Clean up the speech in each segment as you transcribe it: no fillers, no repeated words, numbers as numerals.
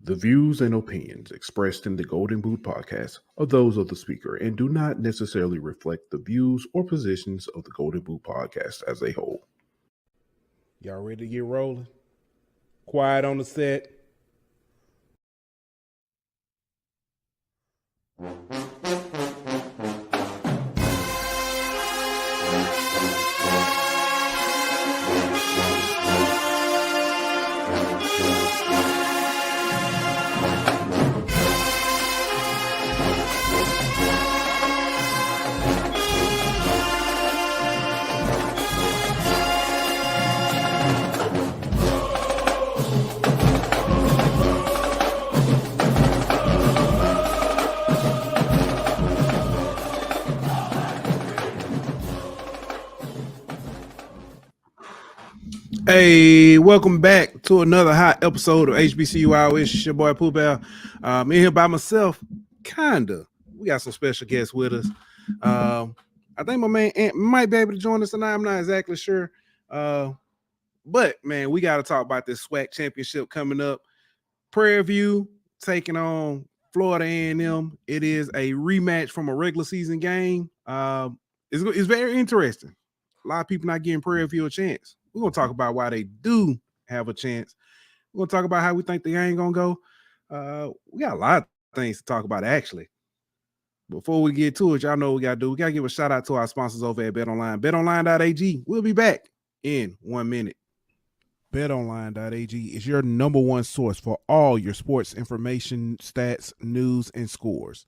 The views and opinions expressed in the Golden Boot podcast are those of the speaker and do not necessarily reflect the views or positions of the Golden Boot podcast as a whole. Y'all ready to get rolling? Quiet on the set. Hey, welcome back to another hot episode of HBCU Hour. It's your boy Pooh Bear. I'm in here by myself, kinda. We got some special guests with us. I think my man Ant might be able to join us tonight. I'm not exactly sure. But man, we got to talk about this SWAC Championship coming up. Prairie View taking on Florida A&M. It is a rematch from a regular season game. It's very interesting. A lot of people not giving Prairie View a chance. We're going to talk about why they do have a chance. We're going to talk about how we think the game going to go. We got a lot of things to talk about, actually. Before we get to it, y'all know what we got to do. We got to give a shout out to our sponsors over at BetOnline. BetOnline.ag. We'll be back in 1 minute. BetOnline.ag is your number one source for all your sports information, stats, news, and scores.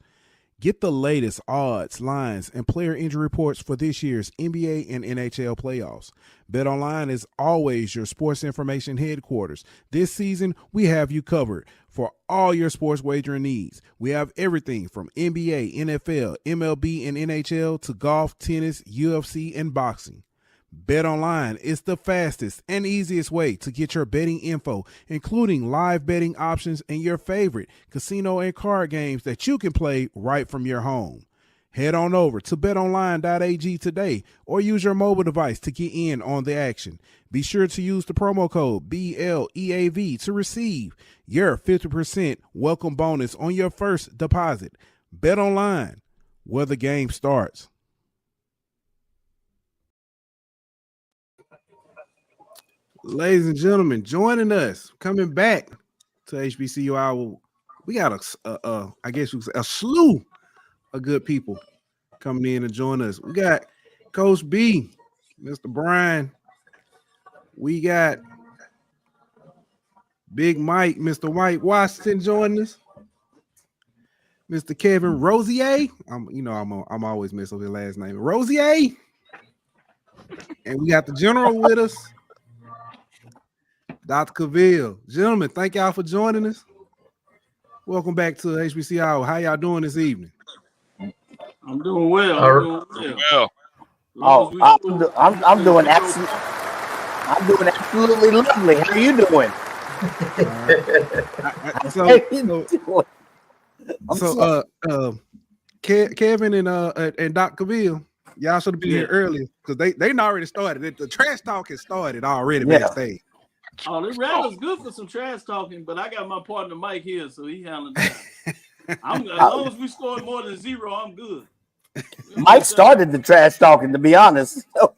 Get the latest odds, lines, and player injury reports for this year's NBA and NHL playoffs. BetOnline is always your sports information headquarters. This season, we have you covered for all your sports wagering needs. We have everything from NBA, NFL, MLB, and NHL to golf, tennis, UFC, and boxing. BetOnline is the fastest and easiest way to get your betting info, including live betting options and your favorite casino and card games that you can play right from your home. Head on over to betonline.ag today or use your mobile device to get in on the action. Be sure to use the promo code BLEAV to receive your 50% welcome bonus on your first deposit. BetOnline, where the game starts. Ladies and gentlemen, joining us, coming back to HBCU Hour, we got a slew of good people coming in and join us. We got Coach B, Mr. Bryan. We got Big Mike, Mr. Mike Washington joining us. Mr. Kevin Rosier. I'm always mess up his last name. Rosier. And we got the general with us. Dr. Cavil. Gentlemen, thank y'all for joining us. Welcome back to HBC Hour. How y'all doing this evening? I'm doing well. I'm doing absolutely lovely. How are you doing? Kevin and Dr. Cavil, y'all should have been here earlier because they already started. The trash talk has started already backstage. Oh, this rap is good for some trash talking, but I got my partner Mike here, so he handling that. As long as we scored more than 0, I'm good. Mike started the trash talking, to be honest. Well,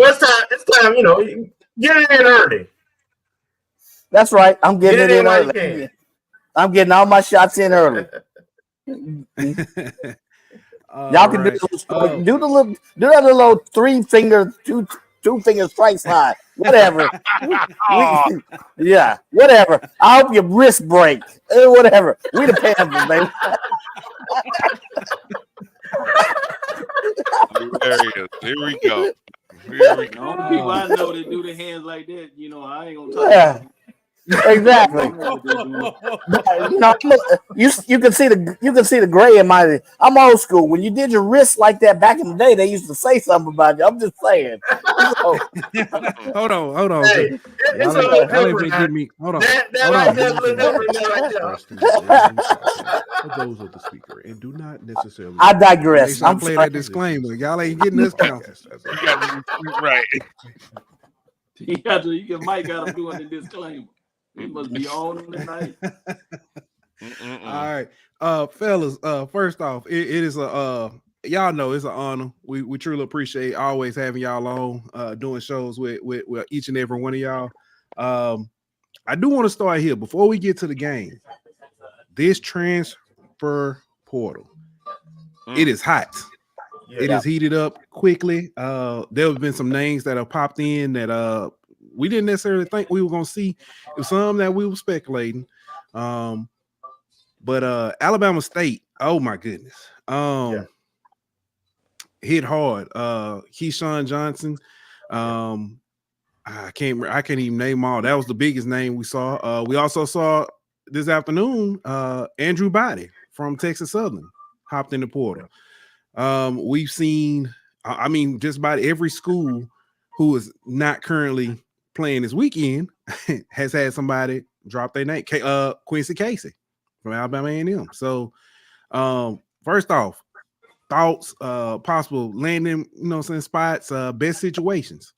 it's time, get it in early. That's right. I'm getting it in early. I'm getting all my shots in early. Y'all can do that little 3-finger, two finger strike slide, whatever. Whatever. I hope your wrist break. Whatever. We the Panthers, baby. Here we go. The only people I know that do the hands like that, I ain't gonna talk about it. Exactly. You can see the gray in my. I'm old school. When you did your wrist like that back in the day, they used to say something about you. I'm just saying. Hold on. Hey, Hold on. For those of the speaker and do not necessarily. I digress. I'm playing that disclaimer. Y'all ain't getting this count. Right. Mike got him doing the disclaimer. He must be on tonight. All right, fellas. First off, it is y'all know it's an honor. We truly appreciate always having y'all on, doing shows with each and every one of y'all. I do want to start here before we get to the game. This transfer portal, it is hot. Yeah. It is heated up quickly. There have been some names that have popped in that we didn't necessarily think we were going to see. It was some that we were speculating. But Alabama State, oh my goodness. Hit hard. Keyshawn Johnson. I can't even name them all. That was the biggest name we saw. We also saw this afternoon Andrew Body from Texas Southern hopped in the portal. We've seen, I mean, just about every school who is not currently playing this weekend has had somebody drop their name. Quincy Casey from Alabama A&M. So, first off, thoughts, possible landing, spots, best situations.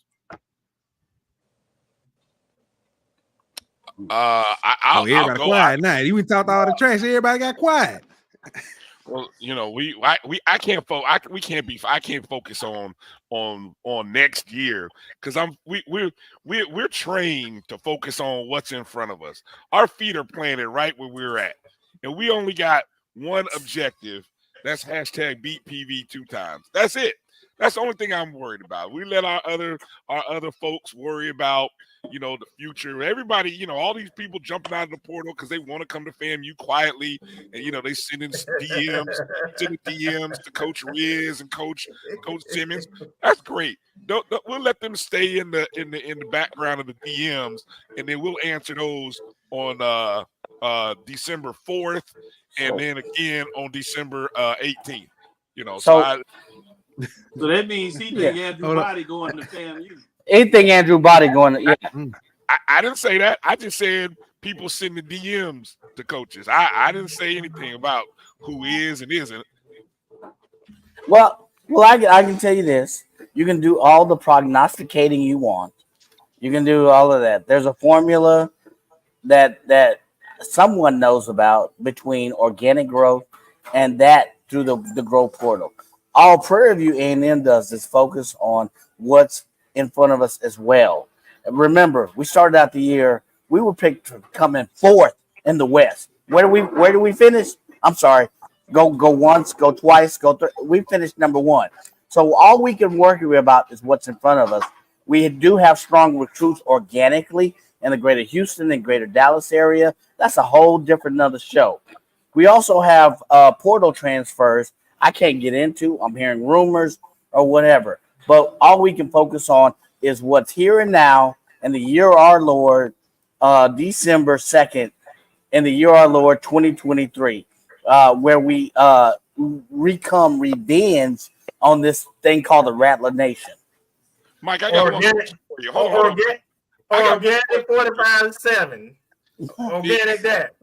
I'll go. Quiet now. You talked all the trash. Everybody got quiet. Well, I can't focus on next year because we're trained to focus on what's in front of us. Our feet are planted right where we're at, and we only got one objective. That's hashtag beat PV 2 times. That's it. That's the only thing I'm worried about. We let our other folks worry about, the future. Everybody, all these people jumping out of the portal because they want to come to FAMU quietly, and they send in DMs to Coach Riz and Coach Simmons. That's great. We'll let them stay in the background of the DMs, and then we'll answer those on December 4th, and then again on December 18th. So that means he think Andrew Body going to FAMU. Anything Andrew Body going to, yeah. I didn't say that. I just said people sending DMs to coaches. I didn't say anything about who is and isn't. Well, I can tell you this. You can do all the prognosticating you want. You can do all of that. There's a formula that someone knows about between organic growth and that through the growth portal. All Prairie View A&M does is focus on what's in front of us as well. And remember, we started out the year, we were picked to come in 4th in the West. Where do we finish? I'm sorry. Go once, go twice, go three. We finished number 1. So all we can worry about is what's in front of us. We do have strong recruits organically in the greater Houston and greater Dallas area. That's a whole different another show. We also have portal transfers I can't get into. I'm hearing rumors or whatever. But all we can focus on is what's here and now in the year of our Lord, December 2nd, in the year of our Lord 2023, where we recome revenge on this thing called the Rattler Nation. Mike, I got one question for you. Hold on. Organic 45-7. Organic that.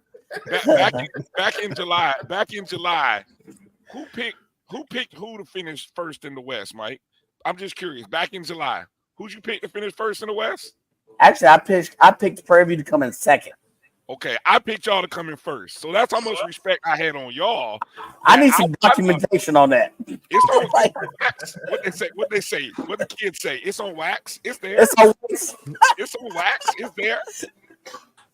Back in July, who picked who to finish first in the West, Mike? I'm just curious. Back in July, who'd you pick to finish first in the West? Actually, I picked Prairie View to come in 2nd. Okay, I picked y'all to come in first. So that's how much respect I had on y'all. I need some documentation on that. It's on wax. What they say? What the kids say? It's on wax. It's there. It's on wax. It's on wax. It's there.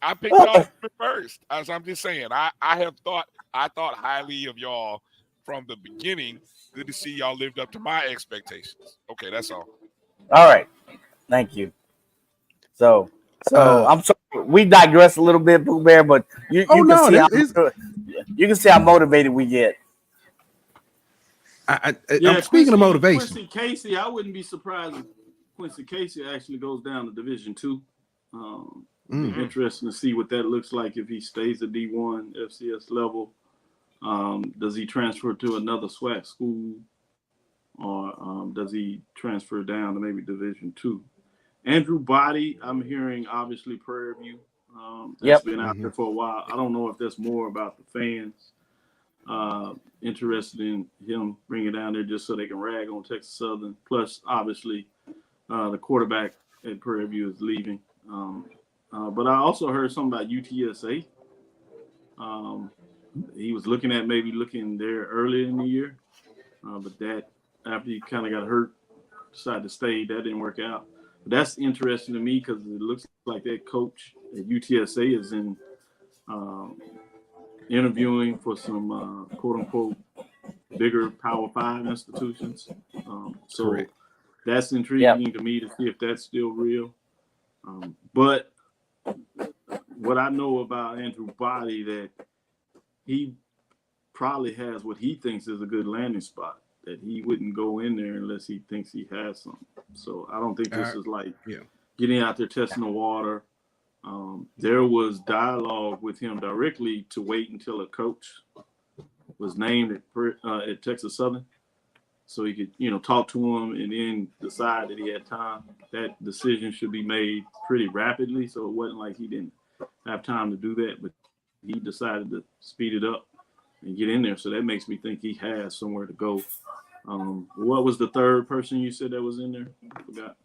I picked y'all to come in first. As I'm just saying, I thought highly of y'all from the beginning. Good to see y'all lived up to my expectations. Okay, that's all. All right. Thank you. So I'm sorry. We digress a little bit, Pooh Bear, but you can see how motivated we get. I'm speaking of motivation. Quincy Casey, I wouldn't be surprised if Quincy Casey actually goes down to Division II. Interesting to see what that looks like if he stays at D1 FCS level. Does he transfer to another SWAC school, or does he transfer down to maybe Division II? Andrew Body, I'm hearing obviously Prairie View. That's been out there for a while. I don't know if that's more about the fans interested in him bringing down there just so they can rag on Texas Southern. Plus, obviously, the quarterback at Prairie View is leaving. But I also heard something about UTSA. He was looking there earlier in the year, but that after he kind of got hurt, decided to stay. That didn't work out. But that's interesting to me because it looks like that coach at UTSA is in interviewing for some quote unquote bigger Power 5 institutions. So Correct. that's intriguing to me to see if that's still real. But what I know about Andrew Body, that he probably has what he thinks is a good landing spot, that he wouldn't go in there unless he thinks he has something. So I don't think this is like getting out there testing the water. There was dialogue with him directly to wait until a coach was named at Texas Southern, so he could, talk to him and then decide that he had time. That decision should be made pretty rapidly, so it wasn't like he didn't have time to do that, but he decided to speed it up and get in there. So that makes me think he has somewhere to go. What was the third person you said that was in there? I forgot.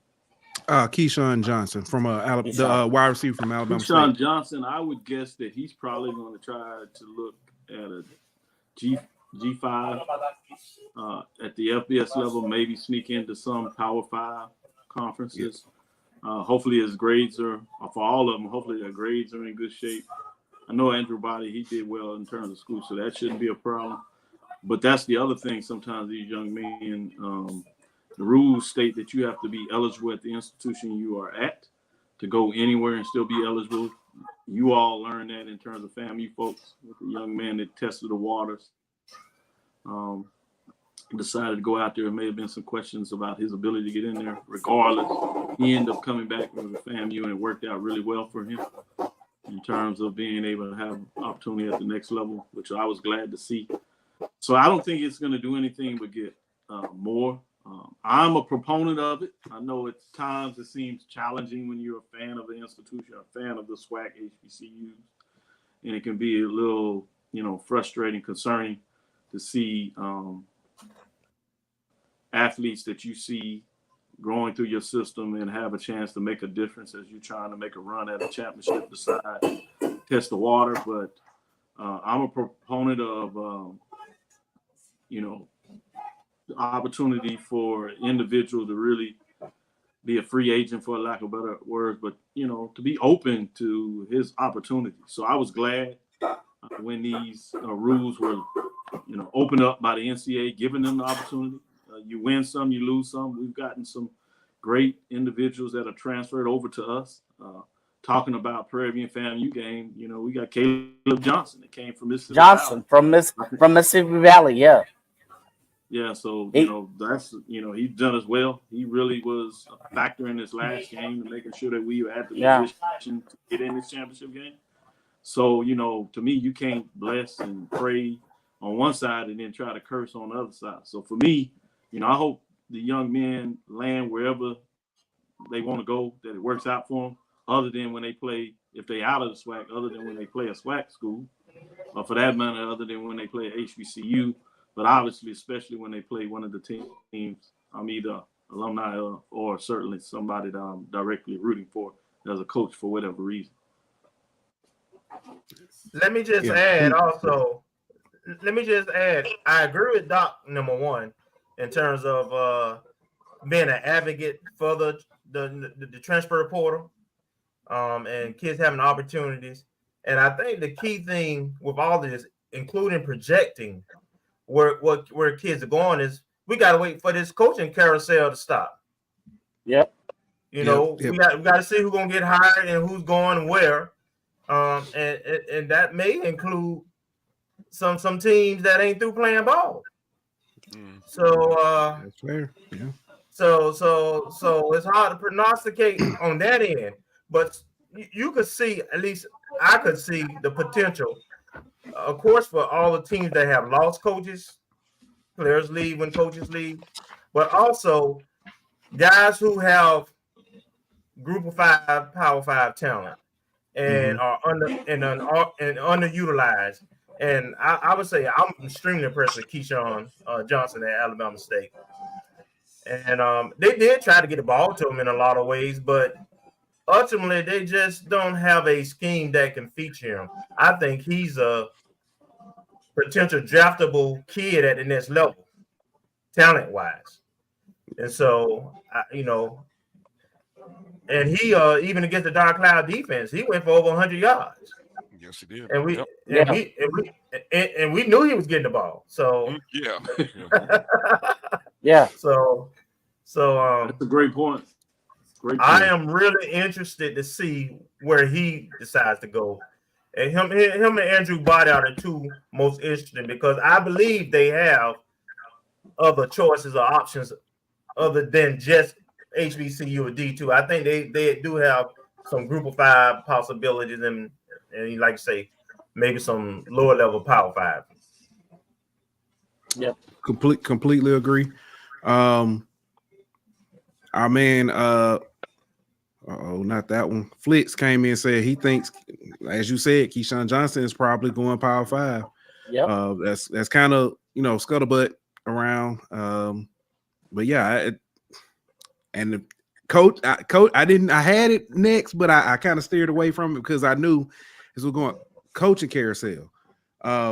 Keyshawn Johnson from the wide receiver from Alabama Keyshawn State. Johnson, I would guess that he's probably going to try to look at a G5 at the FBS level, maybe sneak into some Power 5 conferences. Hopefully his grades are, for all of them, hopefully their grades are in good shape. I know Andrew Body, he did well in terms of school, so that shouldn't be a problem. But that's the other thing. Sometimes these young men, the rules state that you have to be eligible at the institution you are at to go anywhere and still be eligible. You all learned that in terms of FAMU folks with the young man that tested the waters. Decided to go out there. There may have been some questions about his ability to get in there. Regardless, he ended up coming back with the FAMU, and it worked out really well for him in terms of being able to have opportunity at the next level, which I was glad to see. So I don't think it's going to do anything but get more. I'm a proponent of it. I know at times it seems challenging when you're a fan of the institution, a fan of the SWAC HBCUs, and it can be a little, frustrating, concerning to see athletes that you see growing through your system and have a chance to make a difference as you're trying to make a run at a championship, decide, test the water. But I'm a proponent of, the opportunity for an individual to really be a free agent, for lack of better words, but, to be open to his opportunity. So I was glad when these rules were, opened up by the NCAA, giving them the opportunity. You win some, you lose some. We've gotten some great individuals that are transferred over to us. Talking about Prairie View and FAMU game, we got Caleb Johnson that came from Mississippi Valley. from Mississippi Valley, yeah. Yeah, so, that's, he's done as well. He really was a factor in this last game, making sure that we were at the position to get in this championship game. So, to me, you can't bless and pray on one side and then try to curse on the other side. So for me, I hope the young men land wherever they want to go, that it works out for them, other than when they play, if they out of the SWAC, other than when they play a SWAC school, or for that matter, other than when they play at HBCU. But obviously, especially when they play one of the teams, I'm either alumni or certainly somebody that I'm directly rooting for as a coach for whatever reason. Let me just add also, I agree with Doc, number one, in terms of being an advocate for the transfer portal and kids having opportunities. And I think the key thing with all this, including projecting where kids are going, is we got to wait for this coaching carousel to stop. Yep. We got to see who's going to get hired and who's going where. And that may include some teams that ain't through playing ball. So that's fair. Yeah. So it's hard to prognosticate on that end, but you could see, at least I could see the potential, of course, for all the teams that have lost coaches, players leave when coaches leave, but also guys who have group of 5, Power 5 talent and are underutilized. And I would say I'm extremely impressed with Keyshawn Johnson at Alabama State. And they did try to get the ball to him in a lot of ways, but ultimately they just don't have a scheme that can feature him. I think he's a potential draftable kid at the next level, talent-wise. And so, and he even against the Dark Cloud defense, he went for over 100 yards. Yes, he did. And we Yep. and we knew he was getting the ball. So Yeah. Yeah. So That's a great point. I am really interested to see where he decides to go. And him and Andrew Body are the two most interesting because I believe they have other choices or options other than just HBCU or D2. I think they do have some group of 5 possibilities and like I say, maybe some lower level power 5. Yep. Completely agree. Our man, not that one. Flitz came in and said he thinks, as you said, Keyshawn Johnson is probably going power 5. Yep. That's kind of scuttlebutt around. But yeah, and the coach, I had it next, but I kind of steered away from it because I knew as we're going coaching carousel.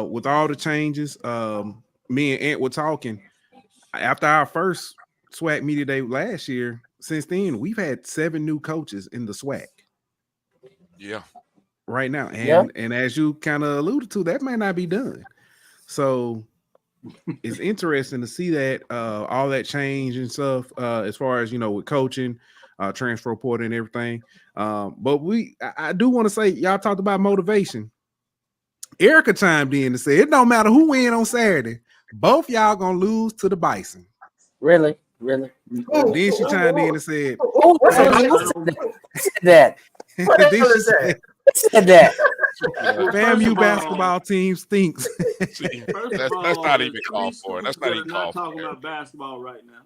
With all the changes, me and Ant were talking after our first SWAC media day last year. Since then, we've had 7 new coaches in the SWAC. Yeah. Right now, and as you kind of alluded to, that may not be done. So it's interesting to see that all that change and stuff as far as with coaching, transfer portal and everything. But I do want to say y'all talked about motivation. Erica chimed in and said it don't matter who win on Saturday, both y'all gonna lose to the Bison. Really? Then she chimed in and said, "Who said that? What the hell is that? Said that? FAMU basketball team stinks." See, that's not even called for. That's not even called for. Talking about basketball right now.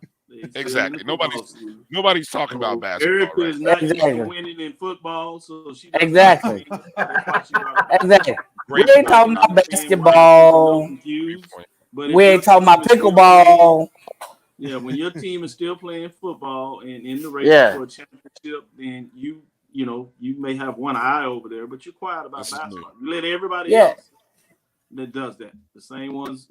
Exactly. Nobody's talking about basketball. Erica is not used to winning in football, so she exactly. We ain't talking about basketball. We ain't talking about pickleball. Yeah, when your team is still playing football and in the race for a championship, then you may have one eye over there, but you're quiet about basketball. You let everybody else that does that. The same ones,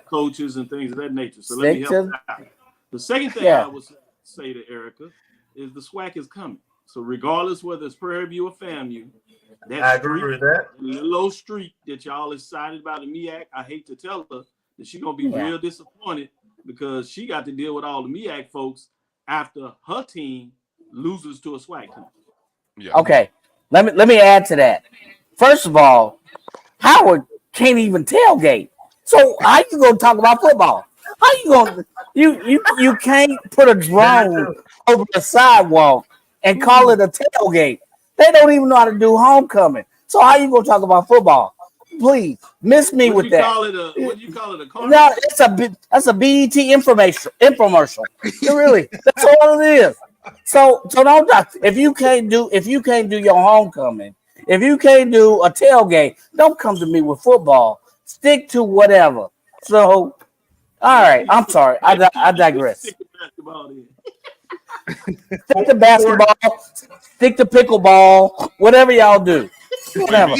coaches and things of that nature. So let me help out. The second thing I would say to Erica is the SWAC is coming. So regardless whether it's Prairie View or FAMU, I agree with that. Little street that y'all excited about in MEAC, I hate to tell her that she's gonna be real disappointed because she got to deal with all the MEAC folks after her team loses to a SWAC team. Yeah. Okay, let me add to that. First of all, Howard can't even tailgate. So how you gonna talk about football? How you gonna you can't put a drone over the sidewalk and call it a tailgate. They don't even know how to do homecoming. So how you gonna talk about football? Please miss me with that. What do you call it? A car? No, that's a BET infomercial. Really, that's all it is. So don't if you can't do your homecoming, if you can't do a tailgate, don't come to me with football. Stick to whatever. So, all right, I'm sorry, I digress. Stick to basketball, stick to pickleball, whatever y'all do, whatever.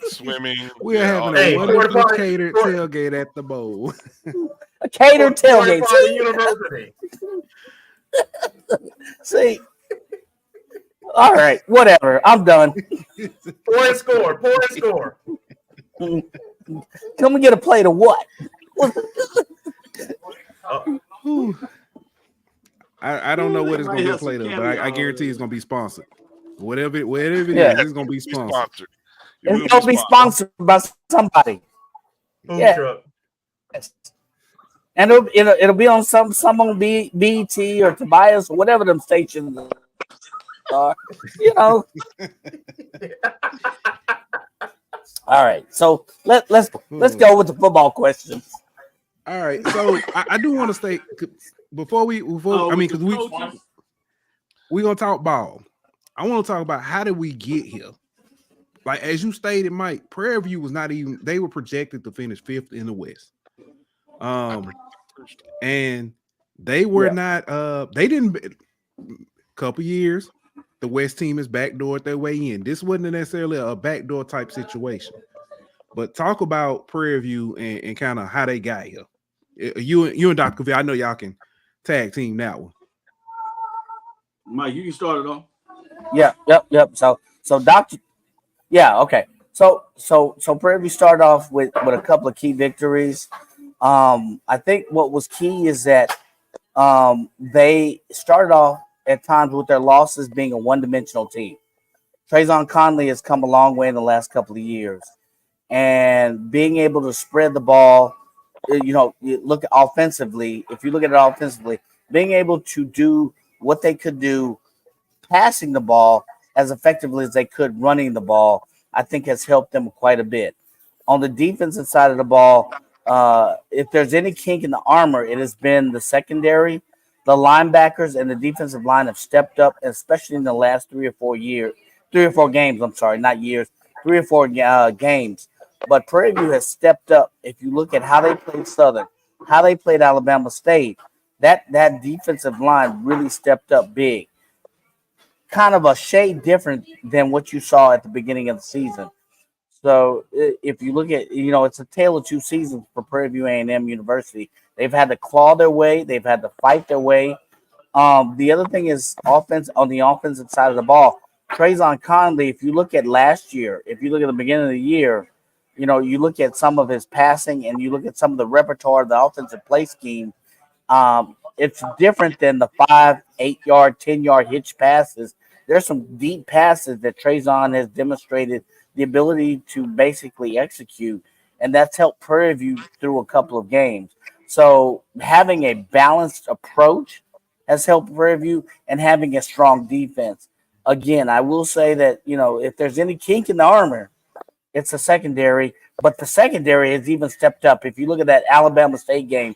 Swimming. We're having a wonderful catered tailgate at the bowl. A catered tailgate. University. See, all right, whatever. I'm done. Pour and score. Come and get a plate of what? I don't know what it's gonna be a plate of, but I guarantee it's gonna be sponsored. Whatever it is, it's gonna be sponsored. It's gonna be sponsored by somebody. Food truck. Yes. And it'll be on some on BET or Tobias or whatever them stations are. All right, so let's go with the football questions. All right, so I do want to say before because we're gonna talk ball. I want to talk about how did we get here. Like as you stated, Mike, Prairie View was not even. They were projected to finish 5th in the West. And They were not. They didn't. Couple years, the West team is backdoored their way in. This wasn't necessarily a backdoor type situation. But talk about Prairie View and kind of how they got here. You and Dr. Cavil, I know y'all can tag team that one. Mike, you can start it off. Yeah, yep. So Dr. Yeah, okay. So Prairie View started off with a couple of key victories. I think what was key is that they started off at times with their losses being a one-dimensional team. Trayvon Conley has come a long way in the last couple of years, and being able to spread the ball, you look offensively. If you look at it offensively, being able to do what they could do, passing the ball as effectively as they could running the ball, I think has helped them quite a bit. On the defensive side of the ball, if there's any kink in the armor, it has been the secondary. The linebackers and the defensive line have stepped up, especially in the last 3 or 4 games. I'm sorry, not years, 3 or 4 games. But Prairie View has stepped up. If you look at how they played Southern, how they played Alabama State, that defensive line really stepped up big. Kind of a shade different than what you saw at the beginning of the season. So if you look at, it's a tale of two seasons for Prairie View A&M University. They've had to claw their way. They've had to fight their way. The other thing is offense on the offensive side of the ball. Trayvon Conley, if you look at last year, if you look at the beginning of the year, you look at some of his passing and you look at some of the repertoire of the offensive play scheme. It's different than the 5, 8-yard, 10-yard hitch passes. There's some deep passes that Trayvon has demonstrated the ability to basically execute, and that's helped Prairie View through a couple of games. So having a balanced approach has helped Prairie View, and having a strong defense. Again, I will say that, if there's any kink in the armor, it's the secondary, but the secondary has even stepped up. If you look at that Alabama State game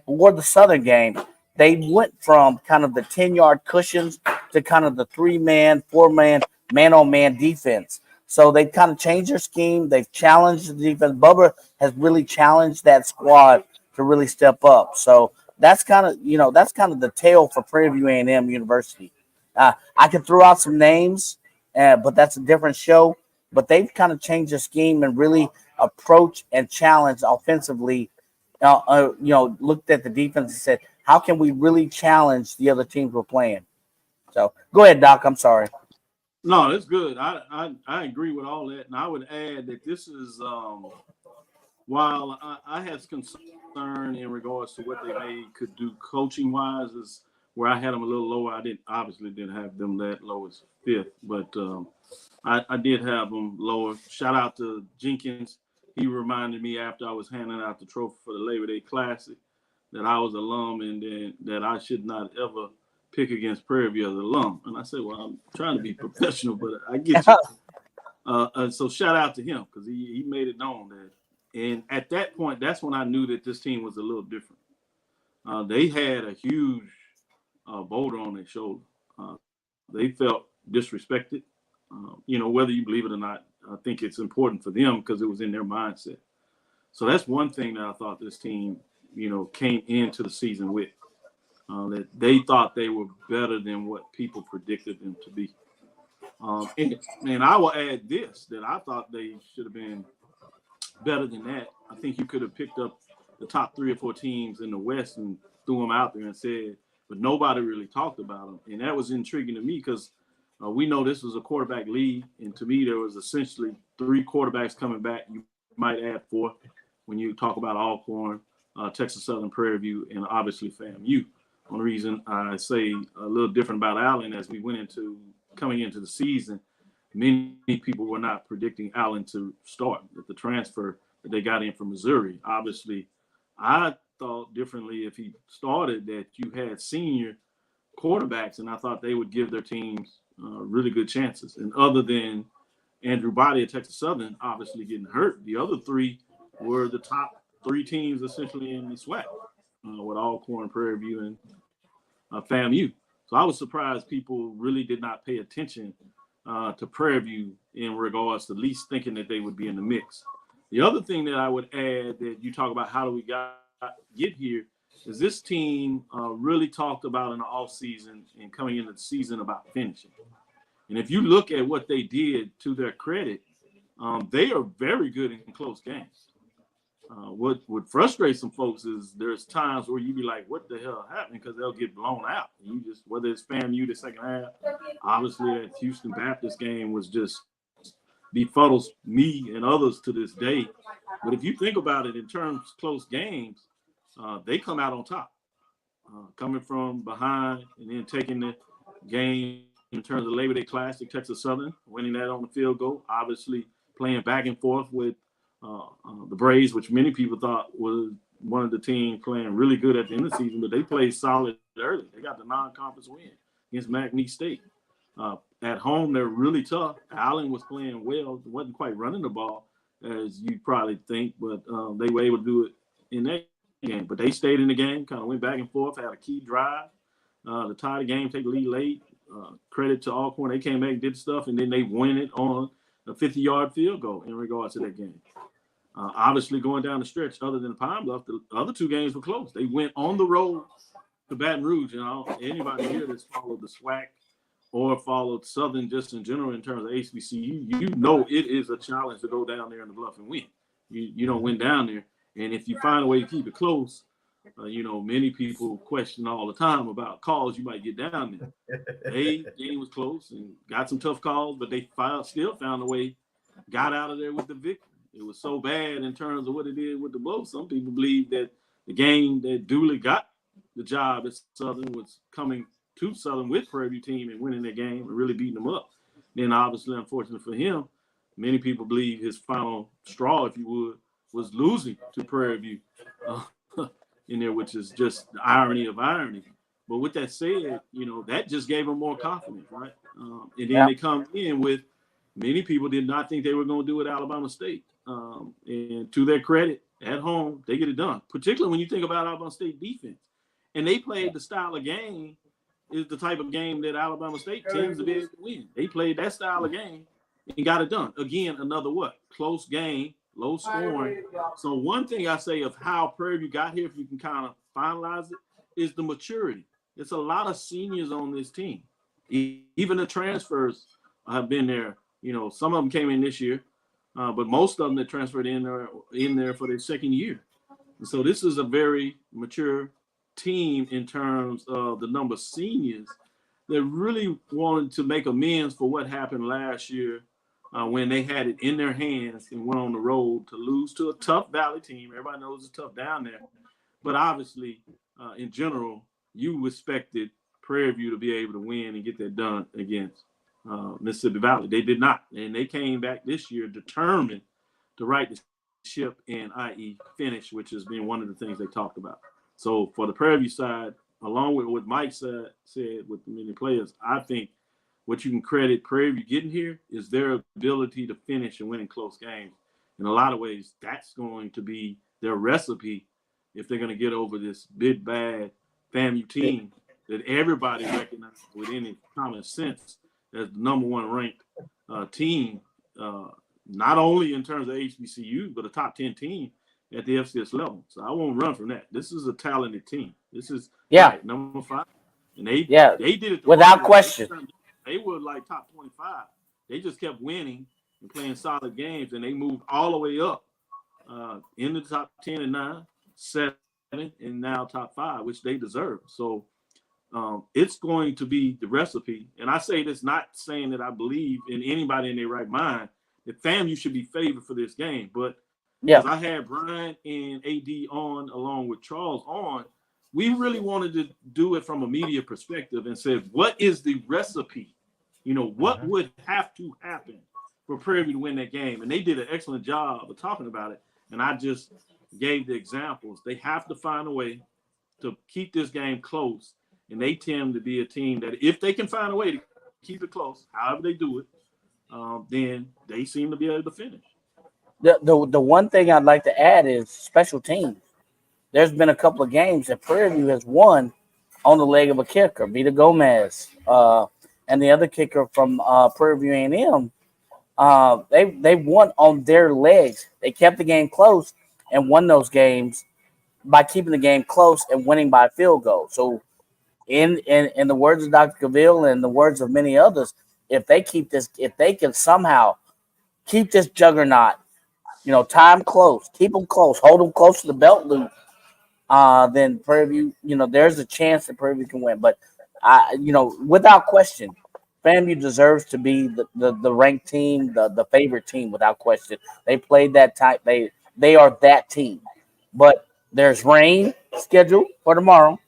or the Southern game, they went from kind of the 10-yard cushions to kind of the 3-man, 4-man, man-on-man defense. So they've kind of changed their scheme. They've challenged the defense. Bubba has really challenged that squad to really step up. So that's kind of the tale for Prairie View A&M University. I could throw out some names, but that's a different show. But they've kind of changed their scheme and really approach and challenge offensively. Looked at the defense and said, how can we really challenge the other teams we're playing? So go ahead, Doc. I'm sorry. No, it's good. I agree with all that, and I would add that this is while I had concern in regards to what they could do coaching wise, is where I had them a little lower. I obviously didn't have them that low as 5th, but I did have them lower. Shout out to Jenkins. He reminded me after I was handing out the trophy for the Labor Day Classic that I was alum and then that I should not ever pick against Prairie View as an alum. And I said, well, I'm trying to be professional, but I get you. So shout out to him because he made it known that. And at that point, that's when I knew that this team was a little different. They had a huge boulder on their shoulder. They felt disrespected. Whether you believe it or not, I think it's important for them because it was in their mindset. So that's one thing that I thought this team, came into the season with. That they thought they were better than what people predicted them to be. And I will add this, that I thought they should have been better than that. I think you could have picked up the top 3 or 4 teams in the West and threw them out there and said, but nobody really talked about them. And that was intriguing to me because we know this was a quarterback league. And to me, there was essentially 3 quarterbacks coming back. You might add 4 when you talk about Alcorn, Texas Southern, Prairie View, and obviously FAMU. One reason I say a little different about Allen as we coming into the season, many people were not predicting Allen to start with the transfer that they got in from Missouri. Obviously, I thought differently if he started that you had senior quarterbacks, and I thought they would give their teams really good chances. And other than Andrew Body at Texas Southern obviously getting hurt, the other 3 were the top 3 teams essentially in the SWAC. With Alcorn, Prairie View, and FAMU. So I was surprised people really did not pay attention to Prairie View in regards to at least thinking that they would be in the mix. The other thing that I would add that you talk about how do we get here is this team really talked about in the offseason and coming into the season about finishing. And if you look at what they did, to their credit, they are very good in close games. What would frustrate some folks is there's times where you be like, what the hell happened? Because they'll get blown out. And you just, whether it's FAMU the second half, obviously that Houston Baptist game was just befuddles me and others to this day. But if you think about it in terms of close games, they come out on top, coming from behind and then taking the game in terms of Labor Day Classic, Texas Southern, winning that on the field goal, obviously playing back and forth with the Braves, which many people thought was one of the teams playing really good at the end of the season, but they played solid early. They got the non-conference win against McNeese State. At home, they're really tough. Allen was playing well. Wasn't quite running the ball, as you probably think, but they were able to do it in that game. But they stayed in the game, kind of went back and forth, had a key drive to tie the game, take the lead late. Credit to Alcorn. They came back and did stuff, and then they win it on a 50-yard field goal in regards to that game. Obviously, going down the stretch, other than Pine Bluff, the other two games were close. They went on the road to Baton Rouge. Anybody here that's followed the SWAC or followed Southern just in general in terms of HBCU, you know it is a challenge to go down there in the Bluff and win. You don't win down there. And if you find a way to keep it close, many people question all the time about calls you might get down there. The game was close and got some tough calls, but they still found a way, got out of there with the victory. It was so bad in terms of what it did with the blow. Some people believe that the game that Dooley got the job at Southern was coming to Southern with Prairie View team and winning their game and really beating them up. Then obviously, unfortunately for him, many people believe his final straw, if you would, was losing to Prairie View in there, which is just the irony of irony. But with that said, that just gave them more confidence, right? And then they come in with, many people did not think they were going to do it at Alabama State. And to their credit, at home, they get it done, particularly when you think about Alabama State defense. And they played the style of game is the type of game that Alabama State tends to be able to win. They played that style of game and got it done. Again, another close game, low scoring. So one thing I say of how Prairie View got here, if you can kind of finalize it, is the maturity. It's a lot of seniors on this team. Even the transfers have been there. Some of them came in this year, but most of them that transferred in there for their second year. And so this is a very mature team in terms of the number of seniors that really wanted to make amends for what happened last year when they had it in their hands and went on the road to lose to a tough Valley team. Everybody knows it's tough down there. But obviously, in general, you expected Prairie View to be able to win and get that done against Mississippi Valley. They did not. And they came back this year determined to right the ship and, i.e., finish, which has been one of the things they talked about. So for the Prairie View side, along with what Mike said with the many players, I think what you can credit Prairie View getting here is their ability to finish and win in close games. In a lot of ways, that's going to be their recipe if they're going to get over this big, bad FAMU team that everybody recognizes with any common sense as the number one ranked team, not only in terms of HBCU, but a top 10 team at the FCS level. So I won't run from that. This is a talented team. This is number 5. And they did it without question. They were like top 25. They just kept winning and playing solid games, and they moved all the way up in the top 10 and 9, 7, and now top 5, which they deserve. So it's going to be the recipe. And I say this not saying that I believe in anybody in their right mind that FAMU should be favored for this game, but because I had Bryan and AD on along with Charles on, we really wanted to do it from a media perspective and said, what is the recipe? What would have to happen for Prairie View to win that game? And they did an excellent job of talking about it. And I just gave the examples. They have to find a way to keep this game close. And they tend to be a team that if they can find a way to keep it close, however they do it, then they seem to be able to finish. The one thing I'd like to add is special teams. There's been a couple of games that Prairie View has won on the leg of a kicker, Vita Gomez, and the other kicker from Prairie View A&M. They won on their legs. They kept the game close and won those games by keeping the game close and winning by a field goal. So, in the words of Dr. Cavil and the words of many others, if they can somehow keep this juggernaut, time close, keep them close, hold them close to the belt loop, then Prairie View, there's a chance that Prairie View can win. But without question, FAMU deserves to be the ranked team, the favorite team, without question. They played that type. They are that team. But there's rain scheduled for tomorrow,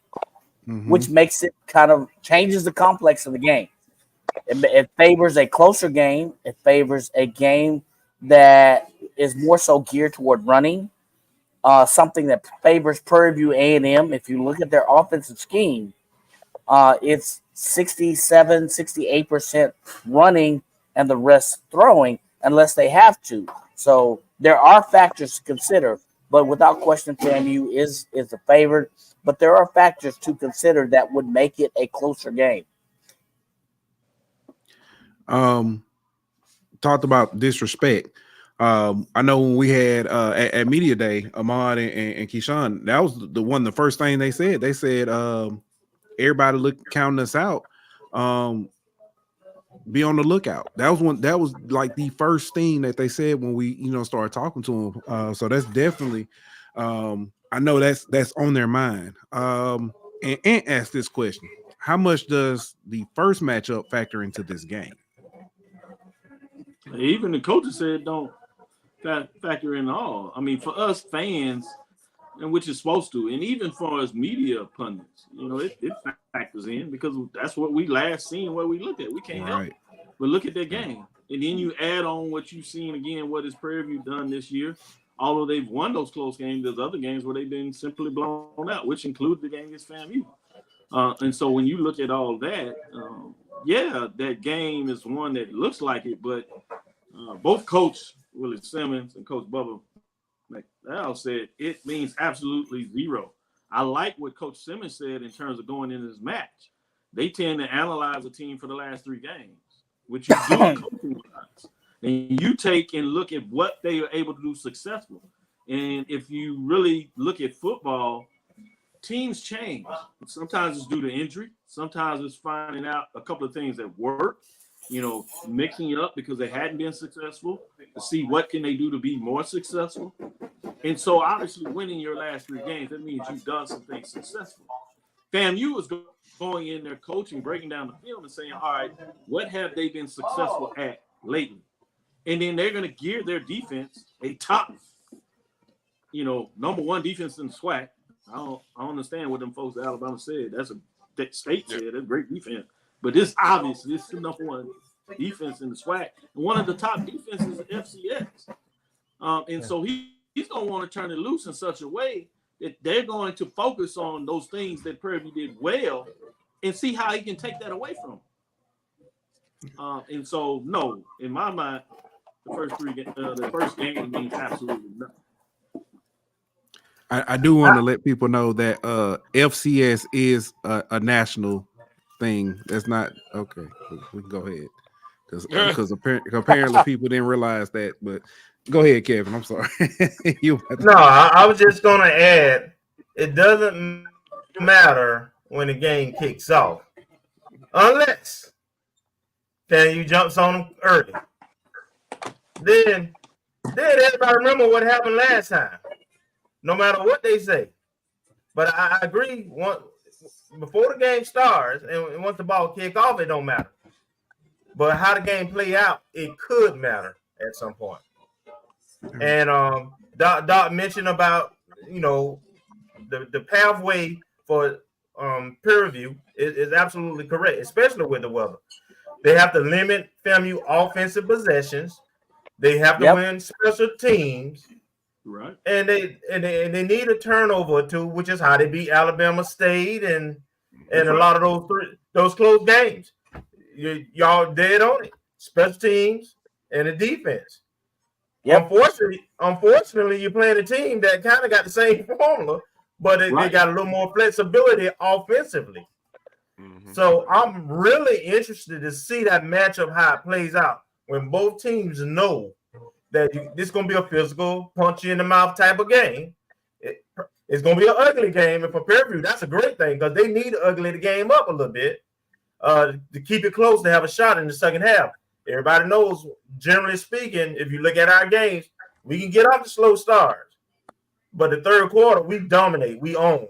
which makes it kind of changes the complex of the game. It favors a closer game. It favors a game that is more so geared toward running. Something that favors Prairie View A&M. If you look at their offensive scheme, it's 67, 68% running and the rest throwing unless they have to. So there are factors to consider, but without question, FAMU is the favorite. But there are factors to consider that would make it a closer game. Talked about disrespect. I know when we had at Media Day, Ahmad and Keyshawn, that was the first thing they said. They said everybody counting us out. Be on the lookout. That was like the first thing that they said when we started talking to them. So that's definitely I know that's on their mind. And ask this question: how much does the first matchup factor into this game? Even the coaches said don't factor in all. I mean, for us fans, and which is supposed to, and even for us media pundits, it factors in because that's what we last seen, what we looked at. We can't help but look at that game. And then you add on what you've seen again, what has Prairie View done this year. Although they've won those close games, there's other games where they've been simply blown out, which include the game against FAMU. And so when you look at all that, that game is one that looks like it, but both Coach Willie Simmons and Coach Bubba McDowell said it means absolutely zero. I like what Coach Simmons said in terms of going into this match. They tend to analyze a team for the last 3 games, which you do coaching-wise. And you take and look at what they are able to do successful. And if you really look at football, teams change. Sometimes it's due to injury. Sometimes it's finding out a couple of things that work, mixing it up because they hadn't been successful to see what can they do to be more successful. And so obviously winning your last 3 games, that means you've done some things successful. FAMU is going in there coaching, breaking down the film and saying, all right, what have they been successful at lately? And then they're going to gear their defense a top, number 1 defense in the SWAC. I don't understand what them folks at Alabama said. That's that state said. That's great defense. But this is the number 1 defense in the SWAC. And one of the top defenses is FCS. And so he's going to want to turn it loose in such a way that they're going to focus on those things that Prairie View did well and see how he can take that away from them. And so, no, in my mind, the first game means absolutely nothing. I do want to let people know that FCS is a national thing. That's not okay. We can go ahead because apparently people didn't realize that. But go ahead, Kevin. I'm sorry. I was just gonna add. It doesn't matter when the game kicks off, unless FAMU jumps on them early. Then everybody remember what happened last time. No matter what they say. But I agree, before the game starts and once the ball kick off, it don't matter. But how the game play out, it could matter at some point. And Doc mentioned about, the pathway for Prairie View is absolutely correct, especially with the weather. They have to limit FAMU offensive possessions. They have to win special teams. Right. And they need a turnover or 2, which is how they beat Alabama State and a lot of those close games. Y'all dead on it. Special teams and the defense. Yep. Unfortunately, you're playing a team that kind of got the same formula, but they got a little more flexibility offensively. Mm-hmm. So I'm really interested to see that matchup, how it plays out when both teams know that this is going to be a physical, punch you in the mouth type of game. It It's going to be an ugly game. And for Prairie View, that's a great thing because they need to ugly the game up a little bit to keep it close to have a shot in the second half. Everybody knows, generally speaking, if you look at our games, we can get off the slow starts. But the third quarter, we dominate. We own.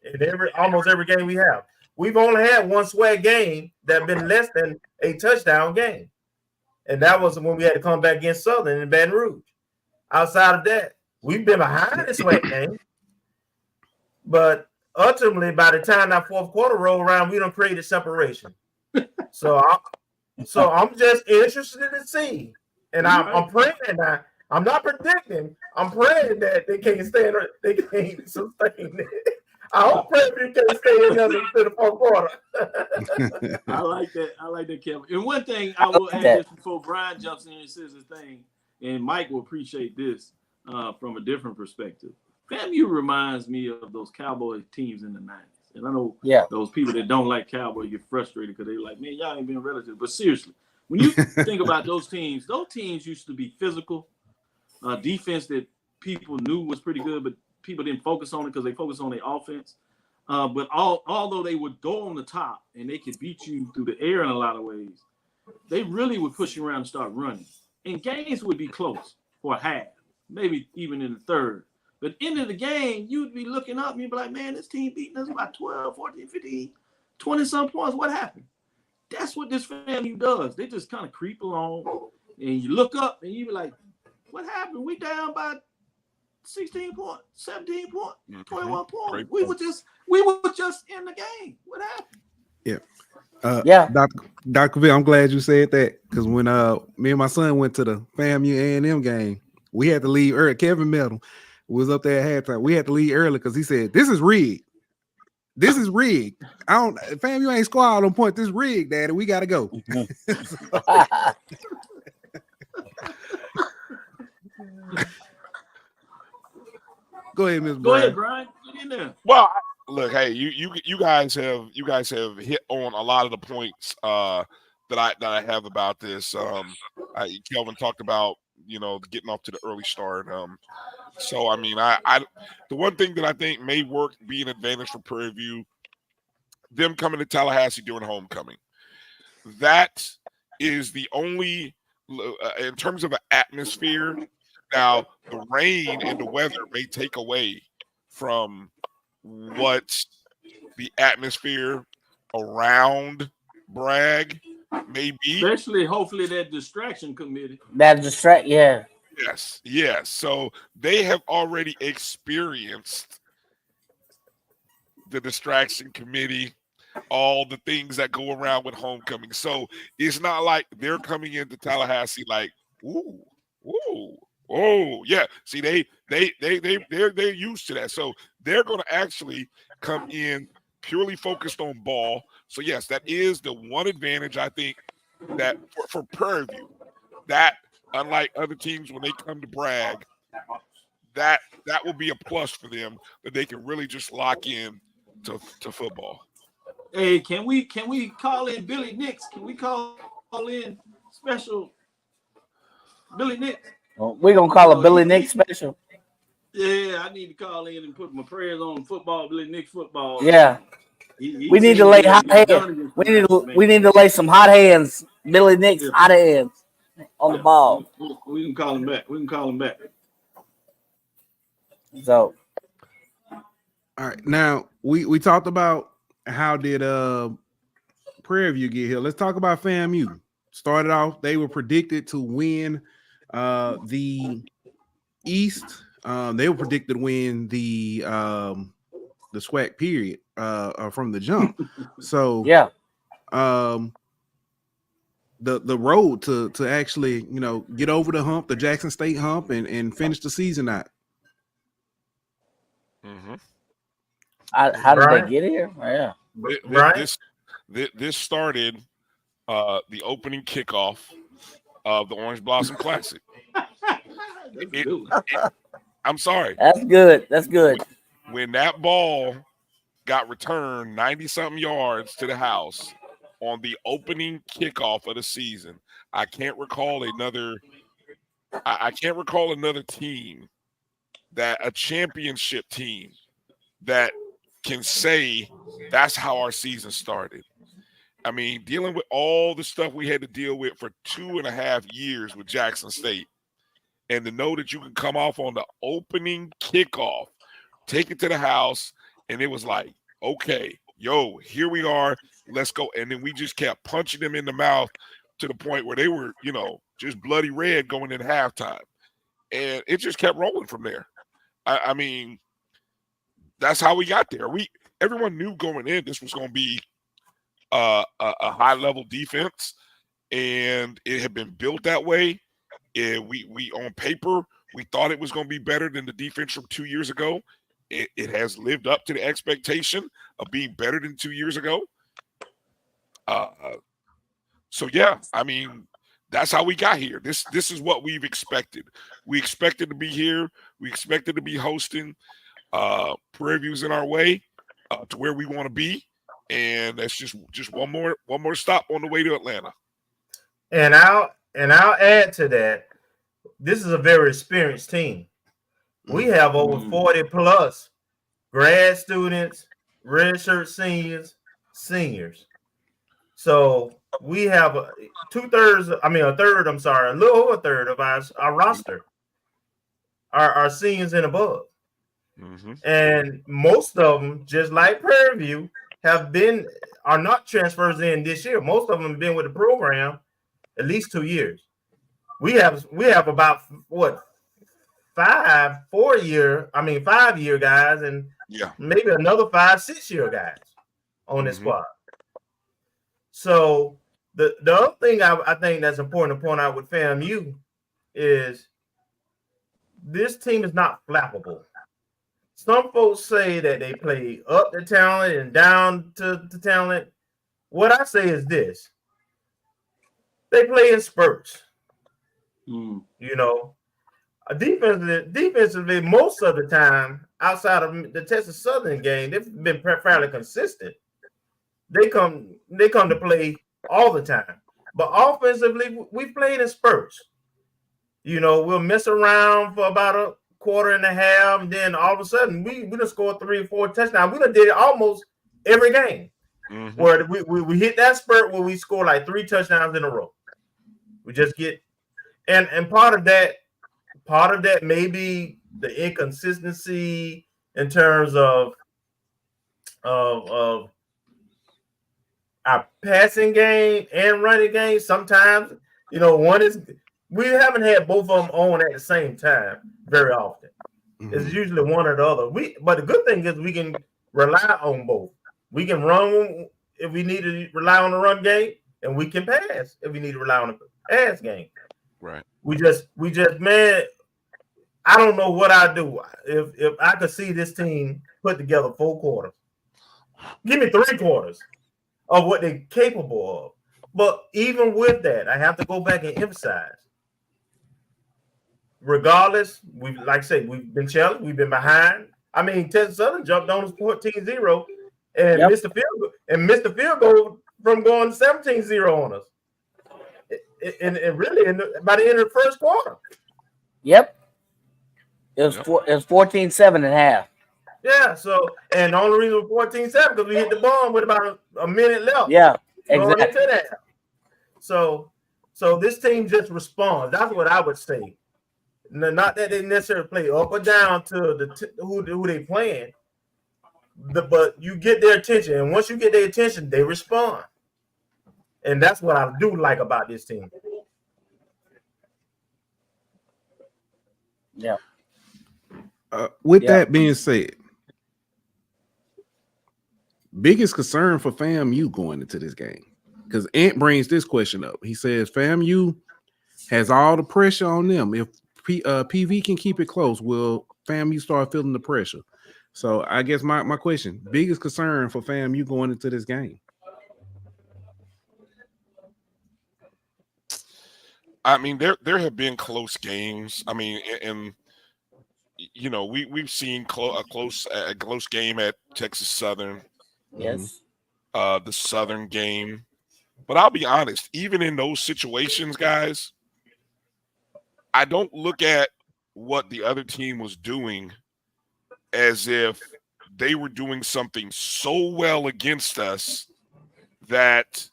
In almost every game we have. We've only had one SWAC game that been less than a touchdown game. And that was when we had to come back against Southern in Baton Rouge. Outside of that, we've been behind the SWAC game. But ultimately, by the time that fourth quarter rolled around, we done created separation. So I'm just interested to see. And I'm praying that I'm not predicting. I'm praying that they can't sustain it. I hope Prairie View can stay in there to the fourth quarter. I like that, Kevin. And one thing I will add this before Bryan jumps in and says his thing, and Mike will appreciate this from a different perspective. FAMU reminds me of those Cowboy teams in the 90s. And I know those people that don't like Cowboy get frustrated because they're like, man, y'all ain't being relative. But seriously, when you think about those teams used to be physical, defense that people knew was pretty good, but people didn't focus on it because they focused on their offense. But although they would go on the top and they could beat you through the air in a lot of ways, they really would push you around and start running. And games would be close for a half, maybe even in the third. But end of the game, you'd be looking up and you'd be like, man, this team beating us by 12, 14, 15, 20-some points. What happened? That's what this FAMU does. They just kind of creep along, and you look up and you be like, what happened? We down by 16 points, 17 points, 21 points. We were just in the game. What happened? Yeah. Dr. Cavil, I'm glad you said that because when me and my son went to the FAMU A&M game, we had to leave early. Kevin Metal was up there at halftime. We had to leave early because he said, this is rigged. This is rigged. FAMU ain't scored on point. This is rigged, Daddy. We got to go. Go ahead, Ms. Bryan. Go ahead, Bryan. Get in there. Well, look, hey, you guys have hit on a lot of the points that I have about this. Kelvin talked about getting off to the early start. So I mean, the one thing that I think may be an advantage for Prairie View, them coming to Tallahassee during homecoming. That is the only in terms of an atmosphere. Now, the rain and the weather may take away from what the atmosphere around Bragg may be. Especially, hopefully, that distraction committee. Yes. So they have already experienced the distraction committee, all the things that go around with homecoming. So it's not like they're coming into Tallahassee like, ooh. Oh yeah, see they're used to that, so they're going to actually come in purely focused on ball. So yes, that is the one advantage I think that for Prairie View, that unlike other teams when they come to Bragg, that will be a plus for them that they can really just lock in to football. Hey, can we call in Billy Nix? Can we call in special Billy Nix? We're going to call a Billy Nix special. Yeah, I need to call in and put my prayers on football, Billy Nix football. Yeah. We need to lay hot hands. We need to lay some hot hands, Billy Nix hot hands on the ball. We can call him back. So. All right. Now, we talked about how did Prairie View get here. Let's talk about FAMU. Started off, they were predicted to win the East. They were predicted to win the SWAC period from the jump. So the road to actually get over the hump, the Jackson State hump, and finish the season out. Mm-hmm. How did they get here? Yeah, this started the opening kickoff of the Orange Blossom Classic. I'm sorry. That's good. When that ball got returned 90-something yards to the house on the opening kickoff of the season, I can't recall another team that a championship team that can say that's how our season started. I mean, dealing with all the stuff we had to deal with for 2.5 years with Jackson State, and to know that you can come off on the opening kickoff, take it to the house, and it was like, okay, yo, here we are, let's go. And then we just kept punching them in the mouth to the point where they were, just bloody red going in halftime. And it just kept rolling from there. I mean, that's how we got there. Everyone knew going in this was going to be a high-level defense, and it had been built that way. And we on paper, we thought it was going to be better than the defense from 2 years ago. It has lived up to the expectation of being better than 2 years ago. So yeah, I mean, that's how we got here. This is what we've expected. We expected to be here. We expected to be hosting. Prairie View's in our way to where we want to be, and that's just one more stop on the way to Atlanta. And I'll add to that. This is a very experienced team. We have over 40 plus grad students, redshirt seniors. So we have a third of our roster are seniors and above. Mm-hmm. And most of them, just like Prairie View, are not transfers in this year. Most of them have been with the program at least 2 years. We have about 5-year guys, and maybe another 5-6-year guys on this squad. So the other thing I think that's important to point out with FAMU is this team is not flappable. Some folks say that they play up to talent and down to talent. What I say is this: they play in spurts. Defensively, most of the time, outside of the Texas Southern game, they've been fairly consistent. They come to play all the time. But offensively, we played in spurts. We'll mess around for about a quarter and a half, and then all of a sudden we done scored 3 or 4 touchdowns. We done did it almost every game. Mm-hmm. Where we hit that spurt where we score like 3 touchdowns in a row. We just get and part of that may be the inconsistency in terms of our passing game and running game. Sometimes, we haven't had both of them on at the same time very often. Mm-hmm. It's usually one or the other. But the good thing is we can rely on both. We can run if we need to rely on the run game, and we can pass if we need to rely on the pass game. Right. We just, man, I don't know what I'd do if I could see this team put together 4 quarters. Give me 3 quarters of what they're capable of. But even with that, I have to go back and emphasize. Regardless, we've been challenged, we've been behind. I mean, Texas Southern jumped on us 14-0 and missed the field goal from going 17-0 on us. And really, by the end of the first quarter. Yep. It was 14-7 and a half. Yeah, so, and the only reason 14-7 because we hit the bomb with about a minute left. Yeah, exactly. So this team just responds. That's what I would say. Not that they necessarily play up or down to who they playing, but you get their attention, and once you get their attention, they respond. And that's what I do like about this team. Yeah. With that being said, biggest concern for FAMU going into this game, because Ant brings this question up. He says FAMU has all the pressure on them. If PV can keep it close, will FAMU start feeling the pressure? So I guess my question, biggest concern for FAMU going into this game. I mean, there have been close games. I mean, and we've seen a close game at Texas Southern. Yes. The Southern game. But I'll be honest, even in those situations, guys, I don't look at what the other team was doing as if they were doing something so well against us that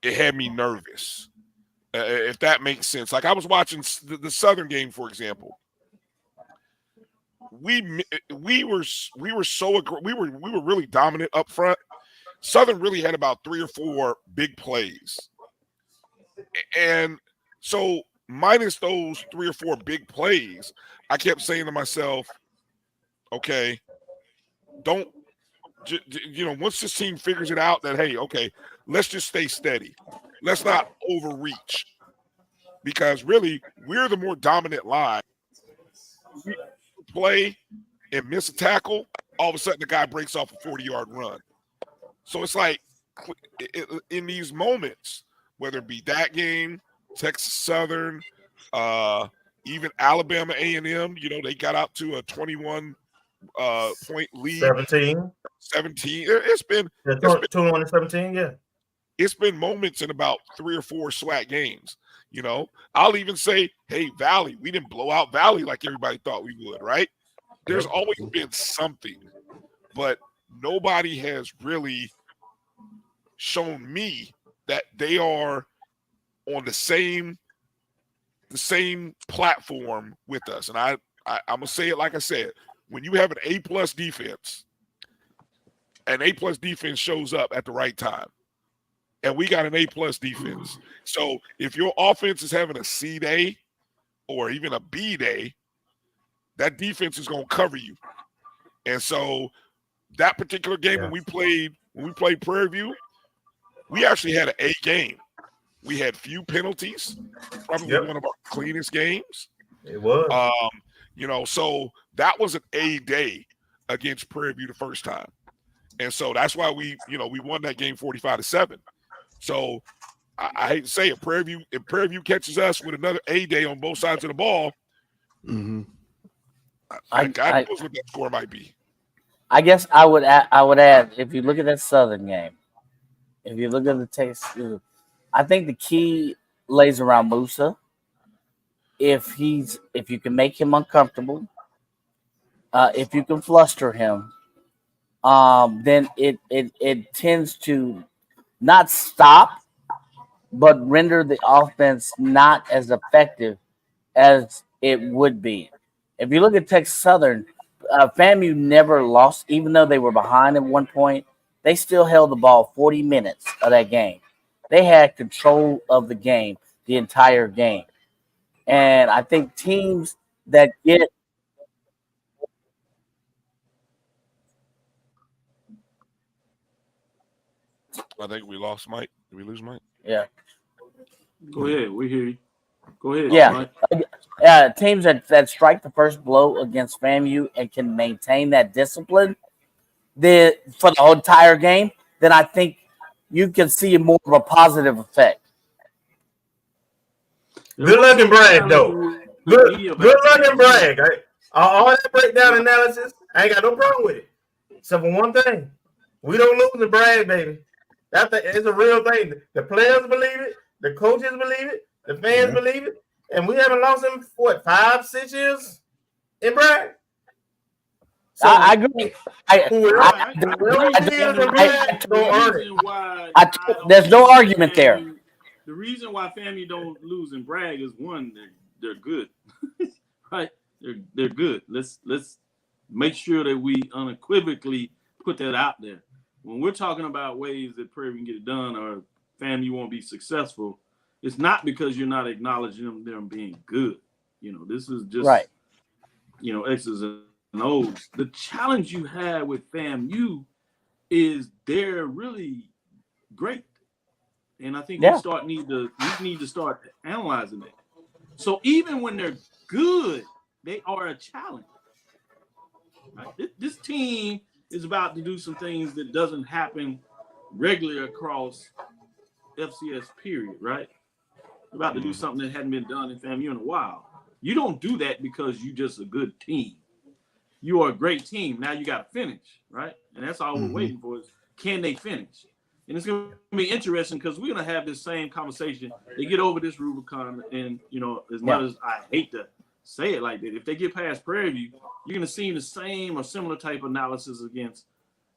it had me nervous. If that makes sense. Like I was watching the Southern game, for example. We were really dominant up front. Southern really had about 3 or 4 big plays. And so minus those 3 or 4 big plays, I kept saying to myself, okay, don't, once this team figures it out that, hey, okay, let's just stay steady. Let's not overreach. Because really, we're the more dominant line. We play and miss a tackle, all of a sudden the guy breaks off a 40-yard run. So it's like in these moments, whether it be that game, Texas Southern, even Alabama A&M, they got out to a 21 point lead. 17. It's been 21 and 17, yeah. It's been moments in about 3 or 4 SWAC games. I'll even say, hey, Valley, we didn't blow out Valley like everybody thought we would, right? There's always been something, but nobody has really shown me that they are on the same platform with us. And I'm gonna say it like I said, when you have an A+ defense, an A+ defense shows up at the right time. And we got an A+ defense. So if your offense is having a C day or even a B day, that defense is going to cover you. And so that particular game when we played Prairie View, we actually had an A game. We had few penalties, probably one of our cleanest games. It was. So that was an A day against Prairie View the first time. And so that's why we won that game 45-7. So I hate to say it, if Prairie View catches us with another A day on both sides of the ball, God knows what that score might be. I guess I would add, if you look at that Southern game, if you look at the Texas, I think the key lays around Musa. If you can make him uncomfortable, if you can fluster him, then it tends to not stop, but render the offense not as effective as it would be. If you look at Texas Southern, FAMU never lost, even though they were behind at one point. They still held the ball 40 minutes of that game. They had control of the game the entire game. And I think teams that get I think we lost Mike. Did we lose Mike? Yeah. Go ahead. We hear you. Go ahead. Yeah. Teams that strike the first blow against FAMU and can maintain that discipline for the whole entire game, then I think you can see more of a positive effect. Good luck and brag, though. Good luck and brag. All that breakdown analysis, I ain't got no problem with it. Except for one thing. We don't lose and brag, baby. It's a real thing. The players believe it. The coaches believe it. The fans believe it. And we haven't lost in, 5-6 years in brag? So, I agree. There's no argument there. The reason why FAMU don't lose and brag is one, they're good, right? They're good. Let's make sure that we unequivocally put that out there. When we're talking about ways that Prairie can get it done or FAMU won't be successful, it's not because you're not acknowledging them being good. This is just right. X's and O's. The challenge you have with FAMU is they're really great. And I think we need to start analyzing it. So even when they're good, they are a challenge. Right? This team is about to do some things that doesn't happen regularly across FCS period, right? They're about to do something that hadn't been done in FAMU in a while. You don't do that because you're just a good team. You are a great team. Now you got to finish, right? And that's all we're waiting for is, can they finish? And it's going to be interesting because we're going to have this same conversation. They get over this Rubicon, and as much as I hate to say it like that. If they get past Prairie View, you're going to see the same or similar type of analysis against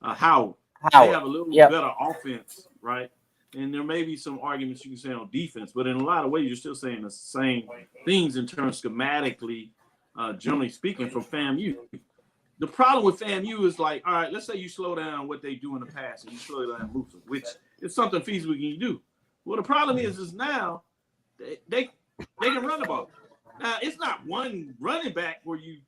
Howard. They have a little better offense, right? And there may be some arguments you can say on defense, but in a lot of ways, you're still saying the same things in terms schematically, generally speaking, from FAMU. The problem with FAMU is like, all right, let's say you slow down what they do in the past and you slow down Musa, which is something feasible you can do. Well, the problem is now they can run the ball. Now, it's not one running back where you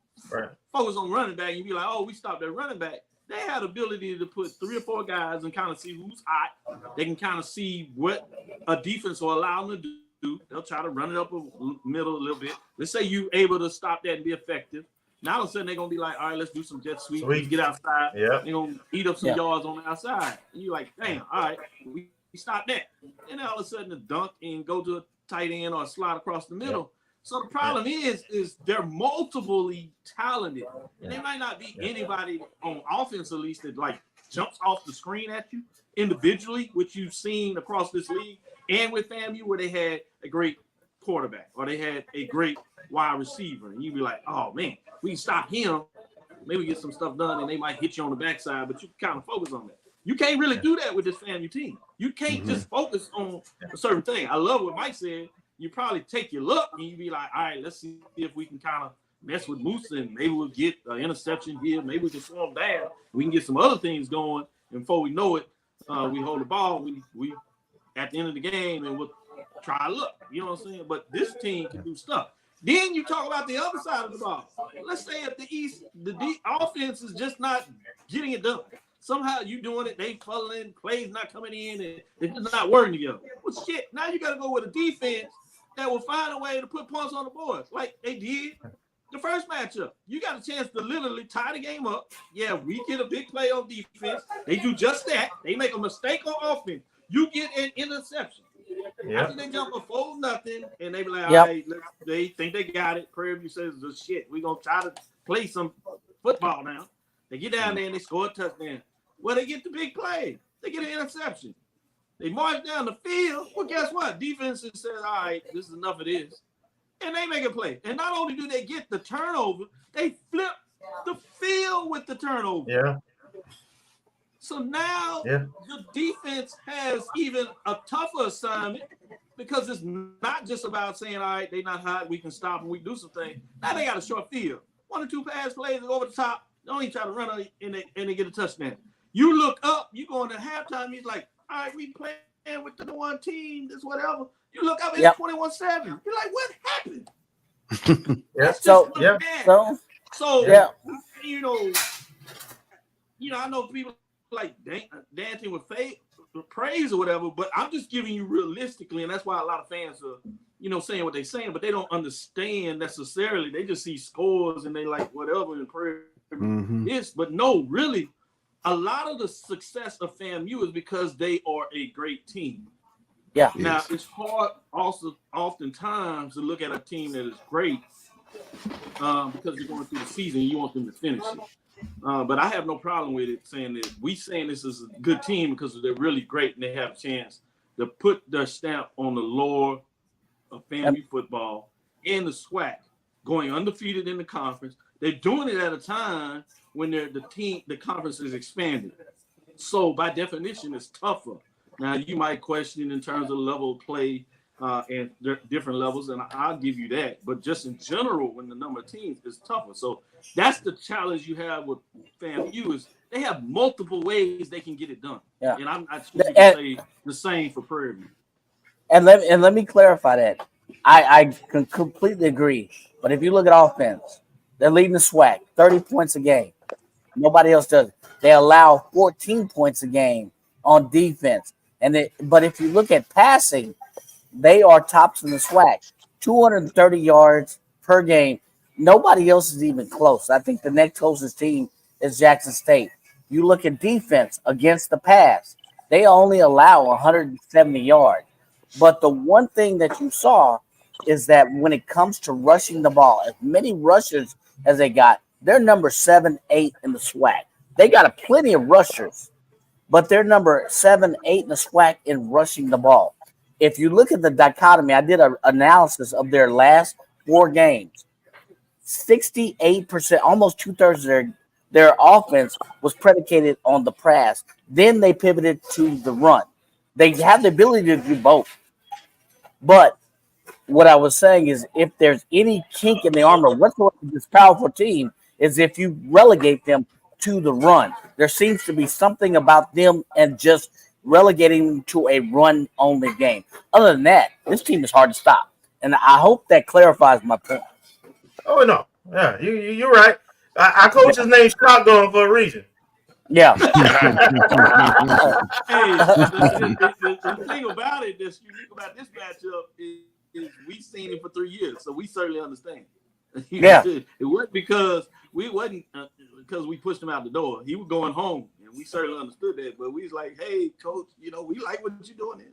focus on running back and you be like, oh, we stopped that running back. They have the ability to put 3 or 4 guys and kind of see who's hot. They can kind of see what a defense will allow them to do. They'll try to run it up a middle a little bit. Let's say you're able to stop that and be effective. Now all of a sudden they're going to be like, all right, let's do some jet sweep. Let's get outside. They're going to eat up some yards on the outside. And you're like, damn, all right, we stop that. And then all of a sudden the dunk and go to a tight end or a slide across the middle. So the problem is they're multiply talented. And they might not be anybody on offense, at least, that like jumps off the screen at you individually, which you've seen across this league, and with FAMU where they had a great quarterback or they had a great wide receiver. And you'd be like, oh, man, we can stop him. Maybe get some stuff done, and they might hit you on the backside, but you can kind of focus on that. You can't really do that with this FAMU team. You can't just focus on a certain thing. I love what Mike said. You probably take your look and you be like, all right, let's see if we can kind of mess with Moose and maybe we'll get an interception here. Maybe we can slow them down. We can get some other things going. And before we know it, we hold the ball. We at the end of the game and we'll try to look. You know what I'm saying? But this team can do stuff. Then you talk about the other side of the ball. Let's say if the offense is just not getting it done. Somehow you doing it, they falling, plays not coming in, and it's just not working together. Well, shit, now you got to go with a defense that will find a way to put points on the board like they did the first matchup. You got a chance to literally tie the game up. Yeah, we get a big play on defense. They do just that. They make a mistake on offense. You get an interception. After they jump a 4-0, and they be like, all right, they think they got it. Prairie View says, oh, shit, we're going to try to play some football now. They get down there and they score a touchdown. Well, they get the big play. They get an interception. They march down the field. Well, guess what? Defense says, all right, this is enough of this. And they make a play. And not only do they get the turnover, they flip the field with the turnover. Yeah. So now the defense has even a tougher assignment because it's not just about saying, all right, they're not hot, we can stop them, we do some things. Now they got a short field. 1 or 2 pass plays over the top. Don't even try to run and they get a touchdown. You look up, you go into halftime, he's like, all right, we playing with the one team, this whatever. You look up, it's 21-7. You're like, what happened? You know, I know people like dancing with praise or whatever, but I'm just giving you realistically, and that's why a lot of fans are, you know, saying what they're saying, but they don't understand necessarily. They just see scores and they like whatever in prayer is, but no, really. A lot of the success of FAMU is because they are a great team. Yeah. Now, it's hard also oftentimes to look at a team that is great because you're going through the season and you want them to finish it. But I have no problem with it saying that this is a good team because they're really great and they have a chance to put their stamp on the lore of FAMU football and the SWAC, going undefeated in the conference. They're doing it at a time when the conference is expanding. So by definition, it's tougher. Now you might question in terms of level of play and different levels, and I'll give you that. But just in general, when the number of teams is tougher. So that's the challenge you have with FAMU is they have multiple ways they can get it done. Yeah. And I'm not sure you can say the same for Prairie View. And let me clarify that. I can completely agree. But if you look at offense, they're leading the SWAC, 30 points a game. Nobody else does it. They allow 14 points a game on defense. But if you look at passing, they are tops in the SWAC, 230 yards per game. Nobody else is even close. I think the next closest team is Jackson State. You look at defense against the pass, they only allow 170 yards. But the one thing that you saw is that when it comes to rushing the ball, as many rushers as they got, they're number 7, 8 in the SWAC. They got plenty of rushers, but they're number 7, 8 in the SWAC in rushing the ball. If you look at the dichotomy, I did an analysis of their last 4 games. 68%, almost 2/3 of their offense was predicated on the pass. Then they pivoted to the run. They have the ability to do both. But what I was saying is, if there's any kink in the armor whatsoever of this powerful team, is if you relegate them to the run. There seems to be something about them and just relegating them to a run-only game. Other than that, this team is hard to stop. And I hope that clarifies my point. Oh no, yeah, you're right. Our coach is named Shotgun for a reason. Yeah. Hey, the thing about it that's unique about this matchup is we've seen him for 3 years, so we certainly understand. Yeah. It wasn't because we pushed him out the door. He was going home, and we certainly understood that. But we was like, "Hey, coach, we like what you're doing here."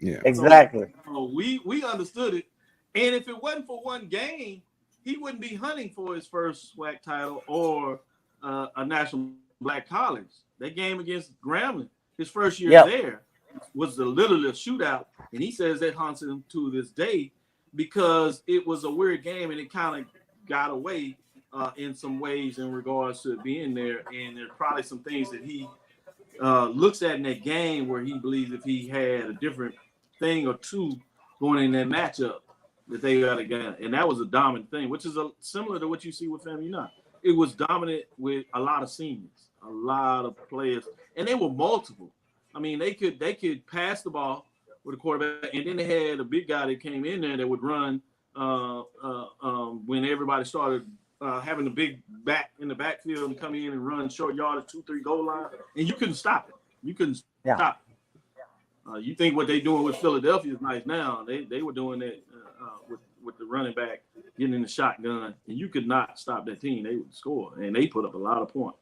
Yeah, exactly. So we understood it, and if it wasn't for one game, he wouldn't be hunting for his first SWAC title or a National Black College. That game against Grambling, his first year there, was literally a shootout, and he says that haunts him to this day because it was a weird game and it kind of got away in some ways in regards to it being there. And there's probably some things that he looks at in that game where he believes if he had a different thing or two going in that matchup that they got to get. And that was a dominant thing, which is similar to what you see with FAMU now. It was dominant with a lot of seniors, a lot of players, and they were multiple. I mean, they could pass the ball with a quarterback, and then they had a big guy that came in there that would run when everybody started having a big back in the backfield and come in and run short yardage, 2-3 goal line, and you couldn't stop it. You couldn't stop it. You think what they're doing with Philadelphia is nice now. They were doing that with the running back getting in the shotgun, and you could not stop that team. They would score, and they put up a lot of points.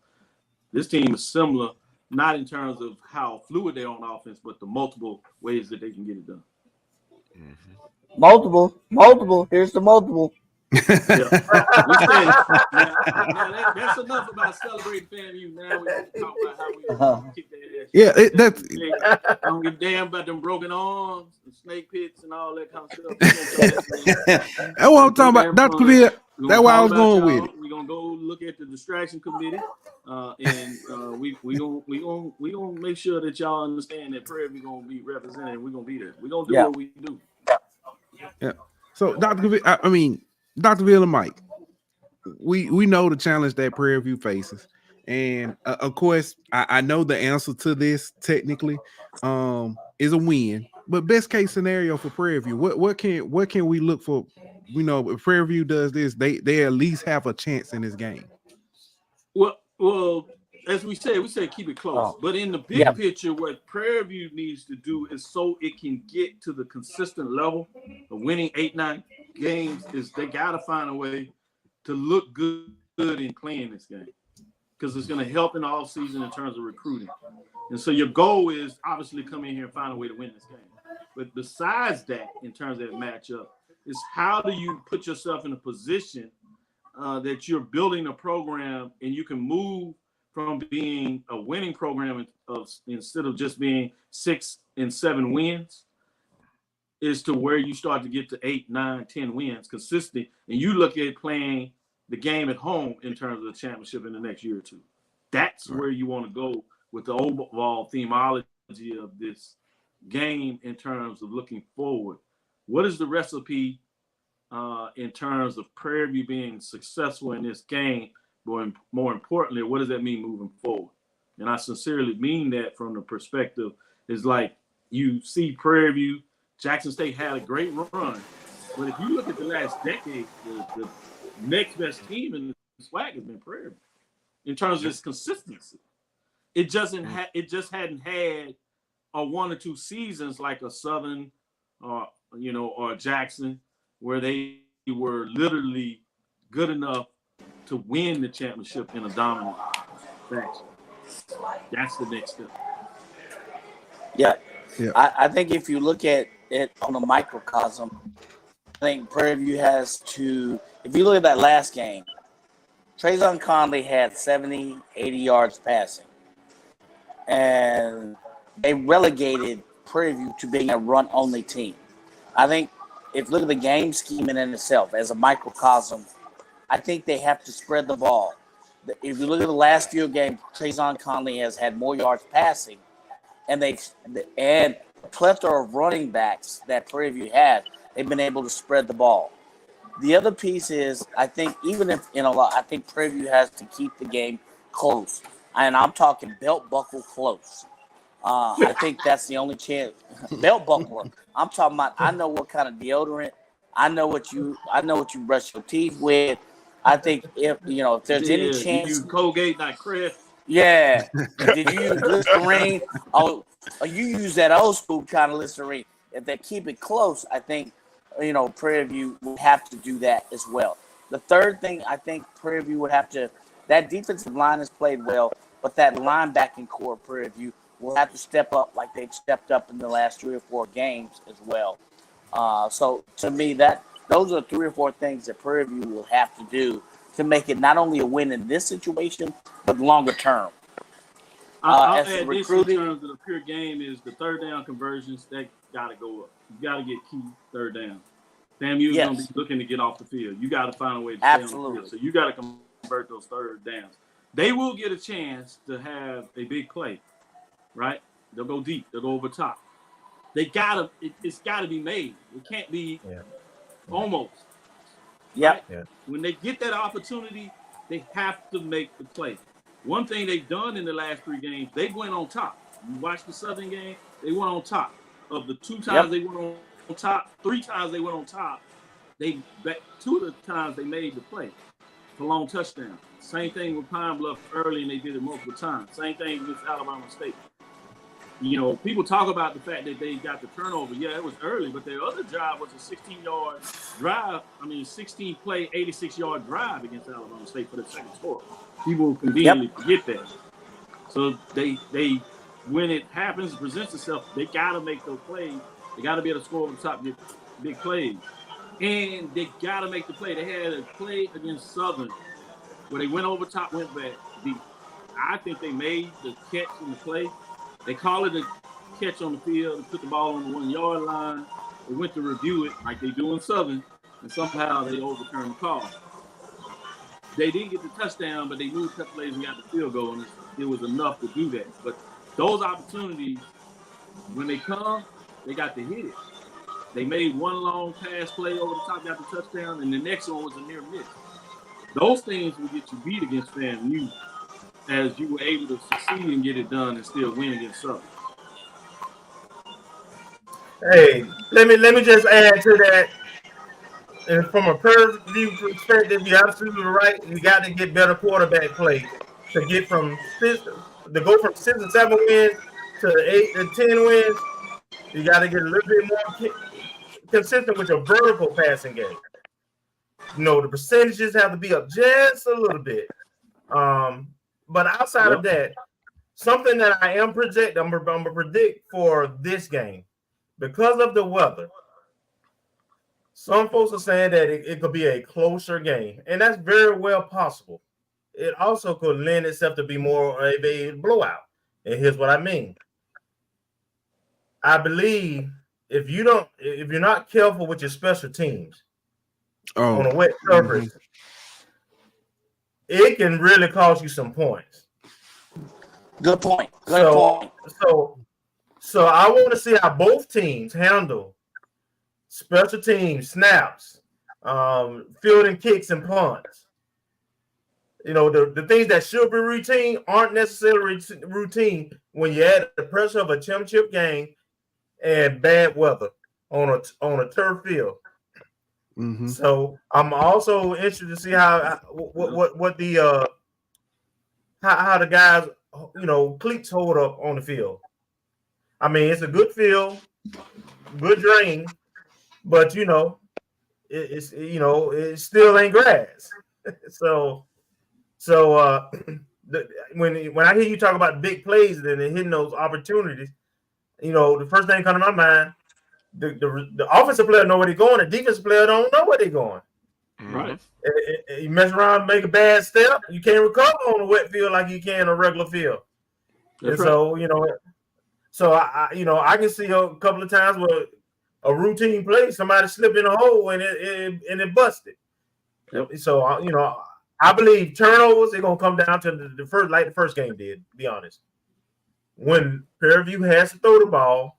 This team is similar, not in terms of how fluid they're on offense, but the multiple ways that they can get it done. Mm-hmm. Multiple. Here's the multiple. Now, that's enough about celebrating FAMU. Now we have to talk about how we kick their ass. Yeah, that's. I don't give a damn about them broken arms and snake pits and all that kind of stuff. That's what I'm talking about, Dr. Cavil. That's why I was going with it. We're gonna go look at the distraction committee, and we gonna make sure that y'all understand that Prairie View gonna be represented. We're gonna be there. We're gonna do what we do. Yeah. So, Dr. Cavil, Dr. Cavil and Mike, we know the challenge that Prairie View faces, and of course, I know the answer to this technically is a win. But best case scenario for Prairie View, what can we look for? We know if Prairie View does this, they at least have a chance in this game. Well, as we said keep it close. But in the big picture, what Prairie View needs to do is so it can get to the consistent level of winning 8-9 games is they got to find a way to look good in playing this game because it's going to help in the offseason in terms of recruiting. And so your goal is obviously come in here and find a way to win this game. But besides that, in terms of that matchup, is how do you put yourself in a position that you're building a program and you can move from being a winning program instead of just being 6 and 7 wins is to where you start to get to 8, 9, 10 wins consistently. And you look at playing the game at home in terms of the championship in the next year or two. That's where you want to go with the overall themology of this game in terms of looking forward. What is the recipe in terms of Prairie View being successful in this game? But more importantly, what does that mean moving forward? And I sincerely mean that from the perspective is like you see Prairie View, Jackson State had a great run. But if you look at the last decade, the next best team in the SWAC has been Prairie View in terms of its consistency. It just hadn't had a 1 or 2 seasons like a Southern or a Jackson where they were literally good enough to win the championship in a dominant fashion. That's the next step. Yeah. I think if you look at it on a microcosm, I think Prairie View has to, if you look at that last game, Trayvon Conley had 70, 80 yards passing. And they relegated Prairie View to being a run-only team. I think if you look at the game scheme in itself as a microcosm, I think they have to spread the ball. If you look at the last few games, Trayvon Conley has had more yards passing, and a plethora of running backs that Prairie View has, they've been able to spread the ball. The other piece is, I think, even if I think Prairie View has to keep the game close, and I'm talking belt buckle close. I think that's the only chance. Belt buckler. I'm talking about. I know what kind of deodorant. I know what you brush your teeth with. I think if there's any chance, you use Colgate, not Crest. Yeah. Did you use Listerine? Oh, you use that old school kind of Listerine. If they keep it close, I think Prairie View would have to do that as well. The third thing, I think Prairie View would have to. That defensive line has played well, but that linebacking core of Prairie View will have to step up like they've stepped up in the last 3 or 4 games as well. So to me, those are 3 or 4 things that Prairie View will have to do to make it not only a win in this situation, but longer term. I'll add this in terms of the pure game is the third down conversions that got to go up. You got to get key third down. FAMU is going to be looking to get off the field. You got to find a way to stay on the field. So you got to convert those third downs. They will get a chance to have a big play, right? They'll go deep. They'll go over top. It's got to be made. It can't be almost. Yeah. Right? Yeah. When they get that opportunity, they have to make the play. One thing they've done in the last 3 games, they went on top. You watch the Southern game, they went on top. Of the 2 times they went on top, 3 times they went on top, 2 of the times they made the play for long touchdown. Same thing with Pine Bluff early, and they did it multiple times. Same thing with Alabama State. People talk about the fact that they got the turnover. Yeah, it was early, but their other drive was a 16-yard drive. 16-play, 86-yard drive against Alabama State for the second score. People conveniently forget that. So they when it happens, presents itself, they got to make those plays. They got to be able to score over the top, get big plays. And they got to make the play. They had a play against Southern where they went over top, went back deep. I think they made the catch in the play. They call it a catch on the field. They put the ball on the 1-yard line. They went to review it like they do in Southern, and somehow they overturned the call. They didn't get the touchdown, but they moved a couple plays and got the field goal, and it was enough to do that. But those opportunities, when they come, they got to hit it. They made one long pass play over the top, got the touchdown, and the next one was a near miss. Those things will get you beat against FAMU as you were able to succeed and get it done and still win against Southern. Hey, let me just add to that. And from a Prairie View perspective, you're absolutely right. You got to get better quarterback play to get from 6 and 7 wins to 8 and 10 wins. You got to get a little bit more consistent with your vertical passing game. The percentages have to be up just a little bit. But outside of that, something that I am projecting, I'm going to predict for this game, because of the weather, some folks are saying that it could be a closer game, and that's very well possible. It also could lend itself to be more of a blowout. And here's what I mean. I believe if you're not careful with your special teams on a wet surface, it can really cost you some points. Good point. So I want to see how both teams handle special teams, snaps, fielding kicks and punts. The things that should be routine aren't necessarily routine when you add the pressure of a championship game and bad weather on a turf field. Mm-hmm. So I'm also interested to see how the guys cleats hold up on the field. It's a good field, good drain, but it still ain't grass. When I hear you talk about big plays and hitting those opportunities, the first thing comes to my mind, the offensive player know where they're going, the defensive player don't know where they're going. Right. You mess around and make a bad step, you can't recover on a wet field like you can on a regular field. That's right. So, I can see a couple of times where a routine play, somebody slipped in a hole and it busted. Yep. So I believe turnovers are gonna come down to the first, like the first game did. To be honest, when Prairie View has to throw the ball,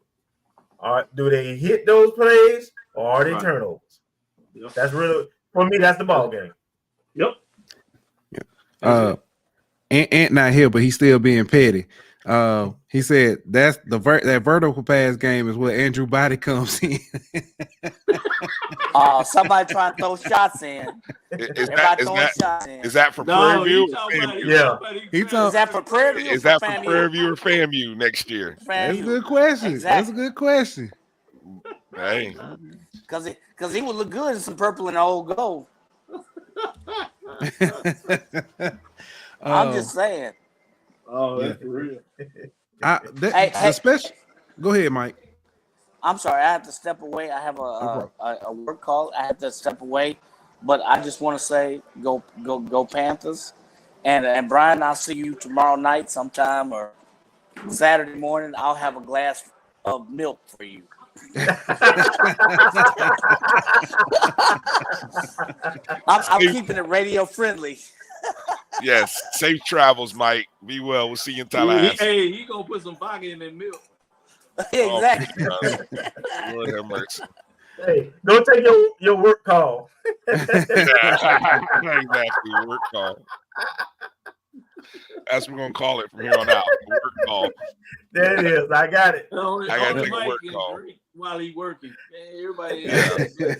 do they hit those plays or are they turnovers? Yep. That's really, for me, that's the ball game. Yep. Ant not here, but he's still being petty. He said that's that vertical pass game is where Andrew Body comes in. Somebody trying to throw shots in. Is that for Prairie View? Is that for Prairie View? Is that for Prairie View or FAMU next year? That's a good question. Exactly. That's a good question. Hey, because he would look good in some purple and old gold. I'm just saying. Oh, that's real. Special. Go ahead, Mike. I'm sorry, I have to step away. I have a work call. I have to step away, but I just want to say, go Panthers, and Bryan, I'll see you tomorrow night sometime or Saturday morning. I'll have a glass of milk for you. I'm keeping it radio friendly. Yes, safe travels, Mike. Be well. We'll see you in Tallahassee. Hey, he gonna put some vodka in that milk. Exactly. Lord have mercy. Hey, go take your work call. Exactly, work call. That's what we're gonna call it from here on out. Work call. There it is. I got it. I gotta take a work call while he working. Everybody. Yeah.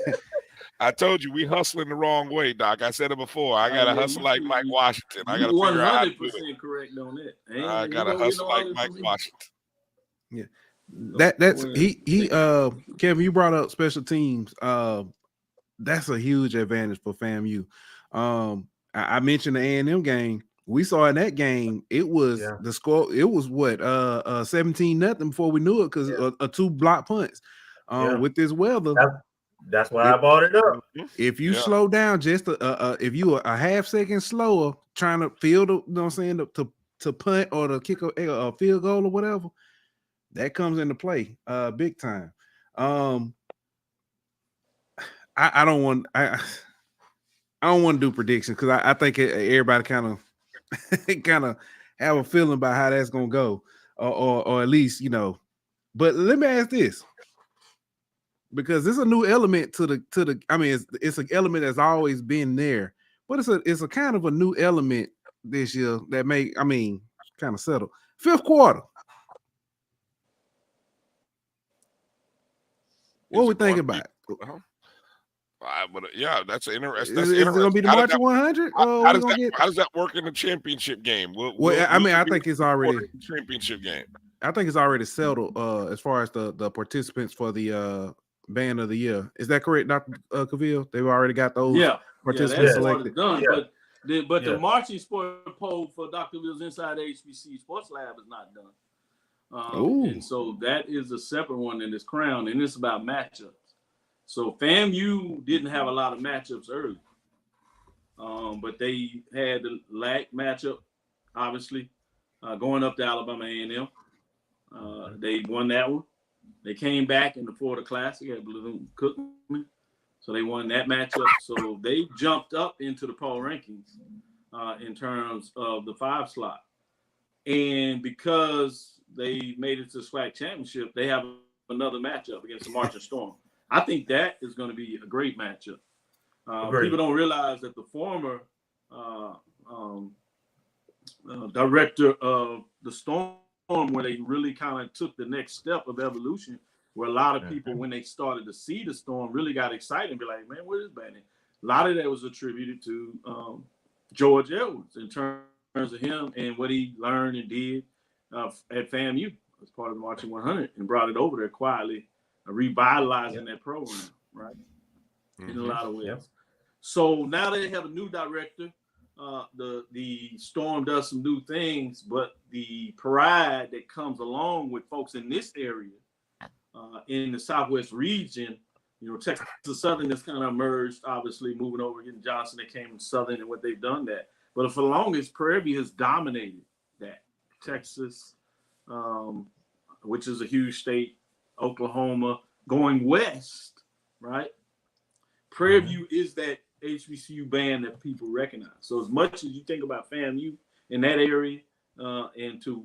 I told you we hustling the wrong way, Doc. I said it before. I gotta hustle like Mike Washington. I gotta figure out how to do it. 100% correct on that. I gotta hustle like Mike Washington. Yeah, that's he. Kevin, you brought up special teams. That's a huge advantage for FAMU. I mentioned the A&M game. We saw in that game, it was the score. It was what 17-0 before we knew it because a 2 block punts. With this weather. That's why I brought it up. If you slow down just if you are a half second slower trying to field, you know what I'm saying, to punt or to kick a field goal or whatever, that comes into play big time. I don't want to do predictions because I think everybody kind of have a feeling about how that's gonna go, or at least But let me ask this. Because it's a new element to the. I mean, it's an element that's always been there, but it's a kind of a new element this year that kind of settle. 5th quarter. What we think about? That's interesting. Is it going to be the March 100? How does that work in the championship game? I think it's already championship game. I think it's already settled as far as the participants for the band of the year. Is that correct, Dr. Cavil? They've already got those participants selected. Done, but the marching sport poll for Dr. Cavil's Inside HBC Sports Lab is not done. And so that is a separate one in this crown, and it's about matchups. So FAMU didn't have a lot of matchups early, but they had the LAC matchup, obviously, going up to Alabama A&M. They won that one. They came back in the Florida Classic at Bethune-Cookman, so they won that matchup. So they jumped up into the poll rankings in terms of the 5 slot. And because they made it to the SWAC Championship, they have another matchup against the Marching Storm. I think that is going to be a great matchup. People don't realize that the former director of the Storm, where they really kind of took the next step of evolution, where a lot of people, when they started to see the Storm, really got excited and be like, man, where is Bannon? A lot of that was attributed to George Edwards in terms of him and what he learned and did at FAMU as part of the Marching 100 and brought it over there quietly, revitalizing that program, right? In a lot of ways. Yep. So now they have a new director. The Storm does some new things, but the pride that comes along with folks in this area, in the Southwest region, Texas Southern has kind of emerged, obviously moving over, getting Johnson that came from Southern and what they've done that. But for the longest, Prairie View has dominated that. Texas, which is a huge state, Oklahoma, going west, right? Prairie View is that HBCU band that people recognize. So as much as you think about FAMU in that area, and to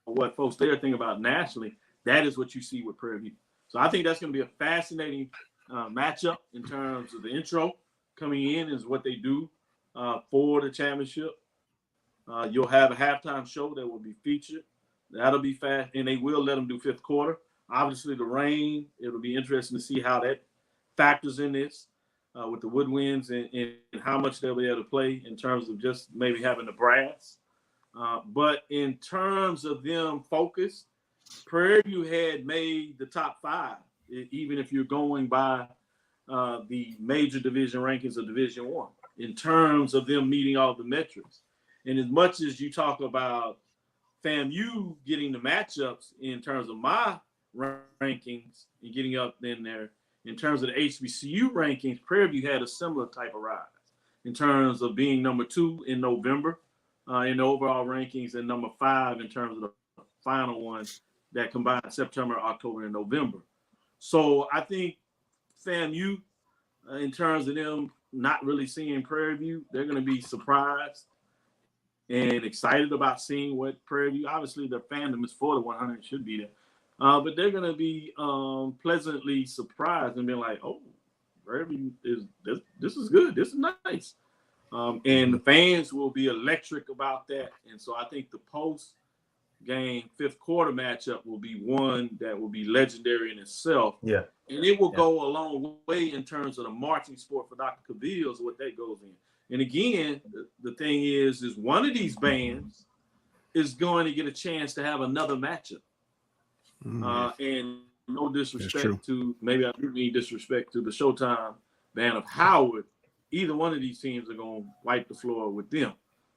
what folks there think about nationally, that is what you see with Prairie View. So I think that's going to be a fascinating matchup in terms of the intro coming in is what they do for the championship. You'll have a halftime show that will be featured. That'll be fast, and they will let them do fifth quarter. Obviously, the rain, it'll be interesting to see how that factors in this with the woodwinds and how much they'll be able to play in terms of just maybe having the brass. But in terms of them focused, Prairie View had made the top 5, even if you're going by the major division rankings of Division I, in terms of them meeting all the metrics. And as much as you talk about FAMU getting the matchups in terms of my rankings and getting up in there, in terms of the HBCU rankings, Prairie View had a similar type of rise in terms of being number 2 in November in the overall rankings and number 5 in terms of the final one that combined September, October, and November. So I think FAMU, in terms of them not really seeing Prairie View, they're going to be surprised and excited about seeing what Prairie View, obviously their fandom is for the 100, should be there. But they're going to be pleasantly surprised and be like, oh, Prairie View this is good. This is nice. And the fans will be electric about that. And so I think the post-game fifth quarter matchup will be one that will be legendary in itself. Yeah. And it will go a long way in terms of the marching sport for Dr. Cavill's, what that goes in. And again, the thing is one of these bands is going to get a chance to have another matchup. And no disrespect to, maybe I do mean disrespect to the Showtime band of Howard. Either one of these teams are going to wipe the floor with them.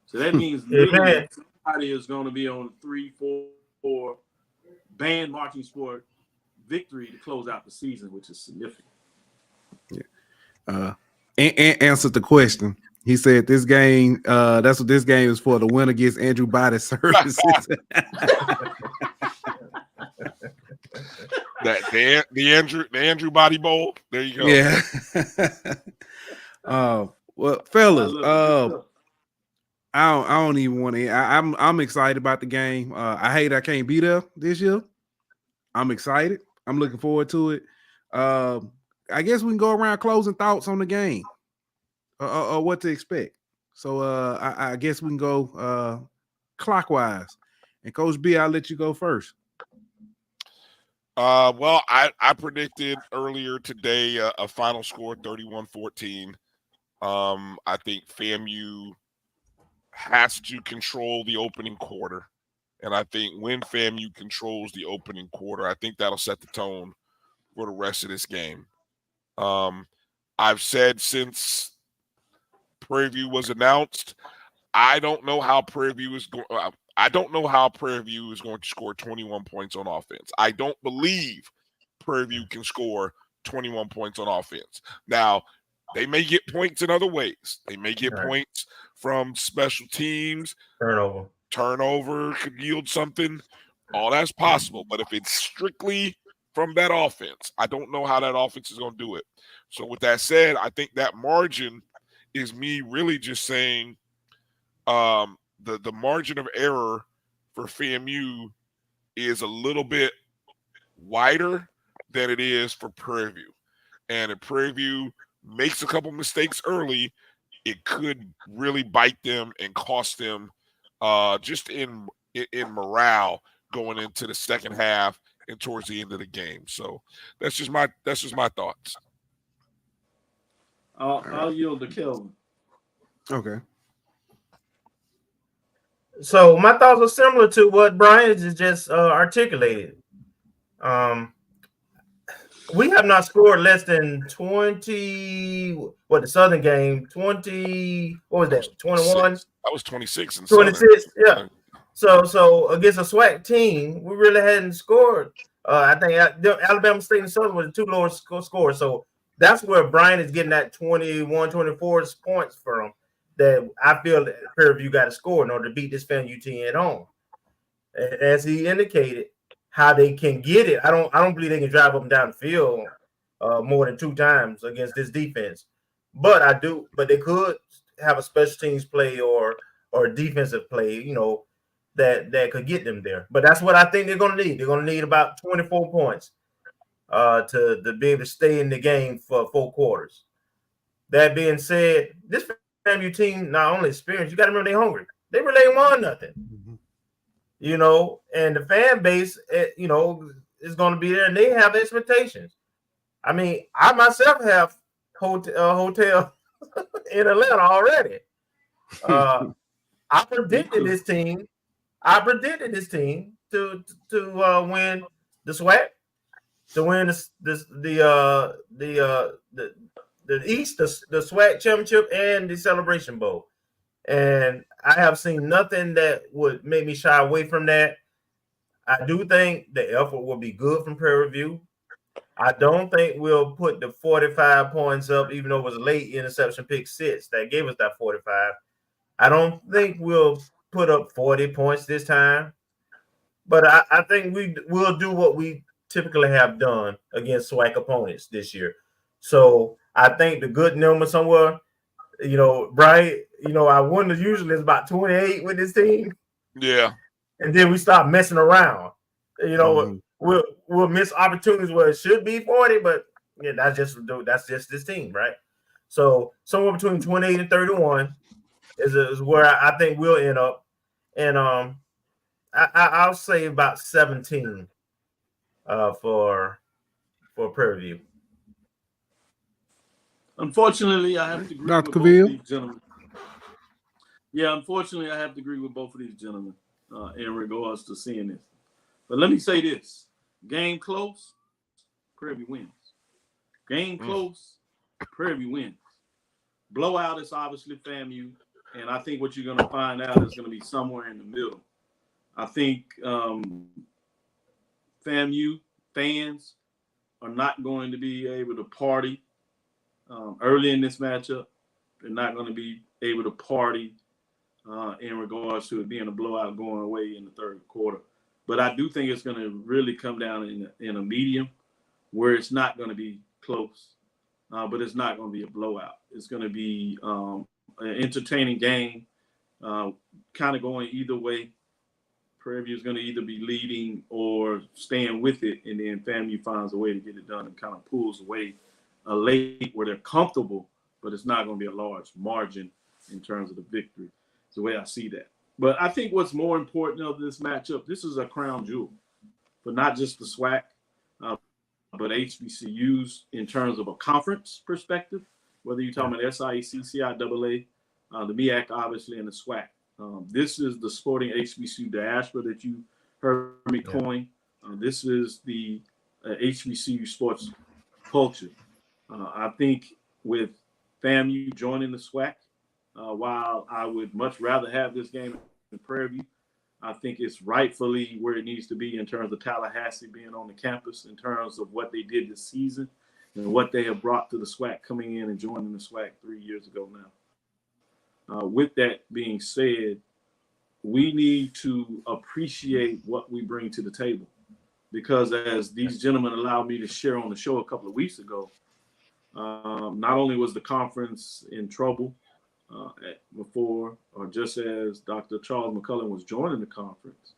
So that means literally somebody is going to be on a 3-4 band marching sport victory to close out the season, which is significant. Yeah. And answered the question. He said this game, that's what this game is for, the winner gets Andrew Body services. The Andrew Body Bowl. There you go. Yeah. Well, fellas, I don't even want to. I'm excited about the game. I hate I can't be there this year. I'm excited. I'm looking forward to it. I guess we can go around closing thoughts on the game or what to expect. So I guess we can go clockwise. And Coach B, I'll let you go first. Well, I predicted earlier today a final score 31-14. I think FAMU has to control the opening quarter. And I think when FAMU controls the opening quarter, I think that'll set the tone for the rest of this game. I've said since Prairie View was announced, I don't know how Prairie View is going. I don't know how Prairie View is going to score 21 points on offense. I don't believe Prairie View can score 21 points on offense. Now, they may get points in other ways. They may get points from special teams. Turnover could yield something. All that's possible. But if it's strictly from that offense, I don't know how that offense is going to do it. So with that said, I think that margin is me really just saying the margin of error for FAMU is a little bit wider than it is for Prairie View. And if Prairie View makes a couple mistakes early, it could really bite them and cost them just in morale going into the second half and towards the end of the game. So that's just my thoughts. I'll yield to Kelvin. Okay. So my thoughts are similar to what Bryan just articulated. We have not scored less than 20. What the Southern game? 20. What was that? 21. That was 26. 26. Yeah. So against a SWAC team, we really hadn't scored. I think Alabama State and Southern were the two lowest scores. So that's where Bryan is getting that 21, 24 points from. That I feel that Prairie View got to score in order to beat this FAMU team at home. As he indicated, how they can get it. I don't believe they can drive up and down the field more than 2 times against this defense. But they could have a special teams play or defensive play, that could get them there. But that's what I think they're going to need. They're going to need about 24 points to be able to stay in the game for 4 quarters. That being said, this FAMU team not only experienced, you got to remember they're hungry. They really ain't won nothing. And the fan base, is going to be there, and they have expectations. I mean, I myself have hotel in Atlanta already. I predicted this team. To win the SWAC, to win the East, the SWAC Championship, and the Celebration Bowl. And I have seen nothing that would make me shy away from that. I do think the effort will be good from Prairie View. I don't think we'll put the 45 points up, even though it was a late interception pick 6 that gave us that 45. I don't think we'll put up 40 points this time. But I think we'll do what we typically have done against SWAC opponents this year. So I think the good number somewhere, Bryan, I wonder usually is about 28 with this team. Yeah. And then we start messing around. We'll miss opportunities where it should be 40, but yeah, that's just this team, right? So somewhere between 28 and 31 is where I think we'll end up. And I'll say about 17 for Prairie View. Unfortunately, I have to agree Dr. with both Cavil? of these gentlemen. Yeah, unfortunately, I have to agree with both of these gentlemen in regards to seeing this. But let me say this. Game close, Prairie View wins. Game close, Prairie View wins. Blowout is obviously FAMU, and I think what you're going to find out is going to be somewhere in the middle. I think FAMU fans are not going to be able to party early in this matchup. They're not going to be able to party in regards to it being a blowout going away in the third quarter. But I do think it's going to really come down in a medium where it's not going to be close, but it's not going to be a blowout. It's going to be an entertaining game, kind of going either way. Prairie View is going to either be leading or staying with it, and then FAMU finds a way to get it done and kind of pulls away late where they're comfortable, but it's not going to be a large margin in terms of the victory. It's the way I see that. But I think what's more important of this matchup, this is a crown jewel for not just the SWAC, but HBCUs in terms of a conference perspective, whether you're talking about SIAC, CIAA, the MEAC, obviously, and the SWAC. This is the sporting HBCU diaspora that you heard me coin. This is the HBCU sports culture. I think with FAMU joining the SWAC, while I would much rather have this game in Prairie View, I think it's rightfully where it needs to be in terms of Tallahassee being on the campus, in terms of what they did this season and what they have brought to the SWAC coming in and joining the SWAC 3 years ago now. With that being said, we need to appreciate what we bring to the table, because as these gentlemen allowed me to share on the show a couple of weeks ago, not only was the conference in trouble before, or just as Dr. Charles McCullum was joining the conference,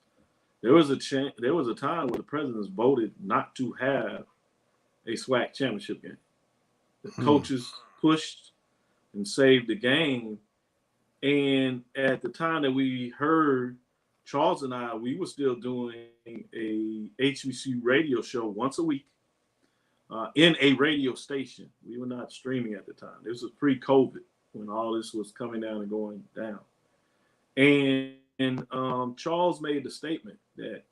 there was a time where the presidents voted not to have a SWAC championship game. The coaches pushed and saved the game. And at the time that we heard, Charles and I, we were still doing a HBCU radio show once a week in a radio station. We were not streaming at the time. This was pre-COVID when all this was coming down and going down. And Charles made the statement that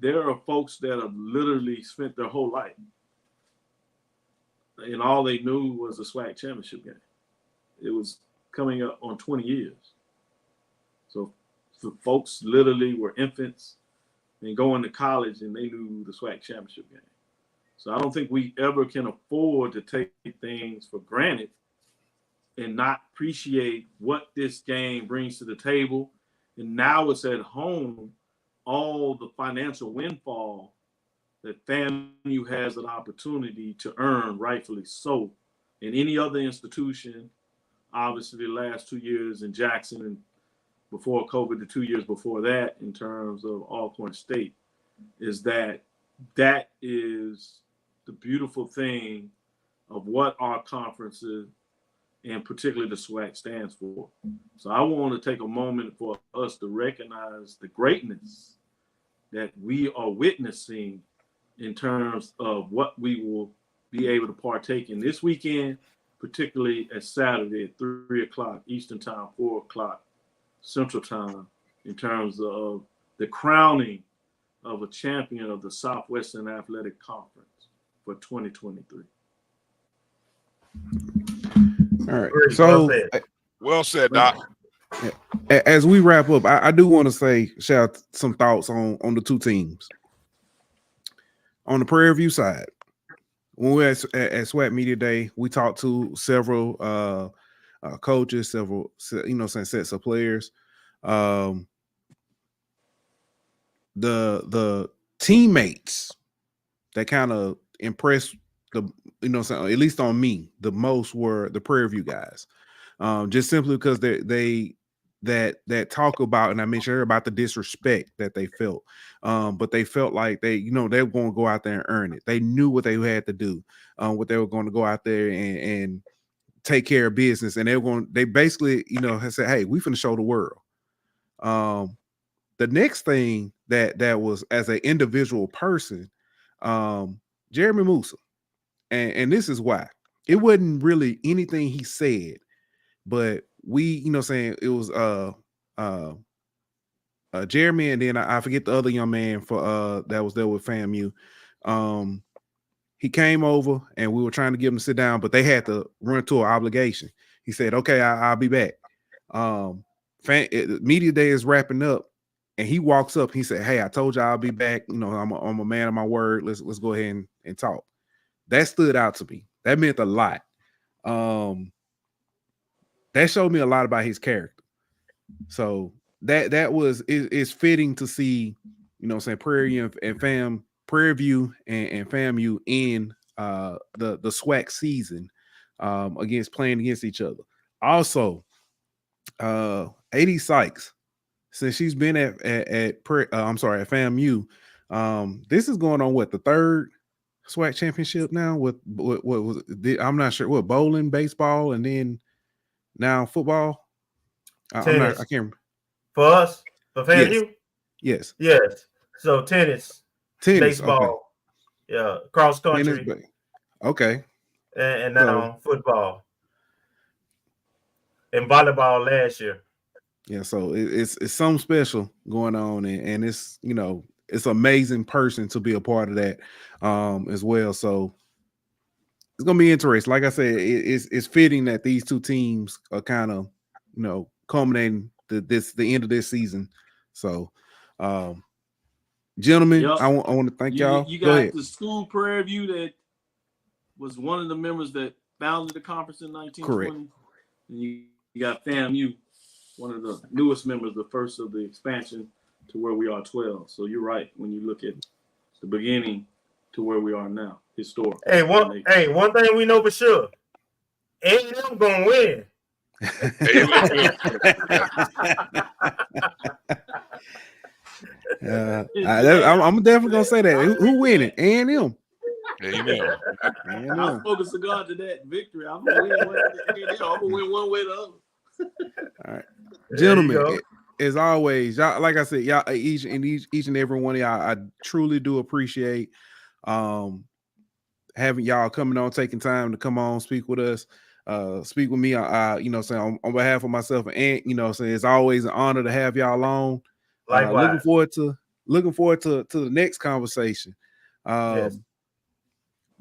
there are folks that have literally spent their whole life and all they knew was a SWAC championship game. It was coming up on 20 years. So folks literally were infants and going to college and they knew the SWAC championship game. So I don't think we ever can afford to take things for granted and not appreciate what this game brings to the table. And now it's at home all the financial windfall that FAMU has an opportunity to earn, rightfully so, in any other institution. Obviously, the last 2 years in Jackson and before COVID, the 2 years before that, in terms of Alcorn State, is that is the beautiful thing of what our conference is, and particularly the SWAC stands for. So I want to take a moment for us to recognize the greatness that we are witnessing in terms of what we will be able to partake in this weekend, particularly at Saturday at 3 o'clock Eastern Time, 4 o'clock Central Time, in terms of the crowning of a champion of the Southwestern Athletic Conference for 2023. All right. Great. So Well said, Doc. as we wrap up, I do want to share some thoughts on the two teams. On the Prairie View side, when we were at SWAC Media Day, we talked to several coaches, several sets of players. The teammates that kind of impressed at least on me the most were the Prairie View guys. Just simply because that talk about, and I mentioned about the disrespect that they felt, but they felt like they were going to go out there and earn it. They knew what they had to do, what they were going to go out there and take care of business, and they basically had said, hey, we finna show the world. The next thing that was, as an individual person, Jeremy Musa, and this is why it wasn't really anything he said, but we, saying it was Jeremy, and then I forget the other young man for that was there with FAMU. He came over and we were trying to get him to sit down, but they had to run to an obligation. He said, "Okay, I'll be back." Media day is wrapping up, and he walks up. He said, "Hey, I told you I'll be back. I'm a man of my word. Let's go ahead and talk." That stood out to me. That meant a lot. That showed me a lot about his character. So it's fitting to see, Prairie and Prairie View and FAMU in the SWAC season playing against each other. Also, AD Sykes, since she's been at FAMU, this is going on the third SWAC championship now with what was it? I'm not sure what, bowling, baseball, and then now football. I can't remember. For us, for FAMU? Yes. So tennis, baseball, okay. Cross country. Okay. And now football. And volleyball last year. Yeah, so it's something special going on, and it's it's an amazing person to be a part of that as well. So it's gonna be interesting. Like I said, it's fitting that these two teams are kind of culminating the end of this season. So gentlemen, I want to thank y'all. You Go got ahead. the school Prairie View that was one of the members that founded the conference in 1920. Correct. And you got FAMU, one of the newest members, the first of the expansion to where we are 12. So you're right when you look at the beginning to where we are now, historic. Hey, one thing we know for sure, A&M gonna win. I'm definitely gonna say that. Who winning? A&M. Amen. I'm focused to God to that victory. I'm gonna win one way or the other. All right, gentlemen. As always, y'all, like I said, y'all each and every one of y'all, I truly do appreciate having y'all coming on, taking time to come on, speak with us, speak with me. Saying on behalf of myself and saying it's always an honor to have y'all on. Looking forward to the next conversation. Yes.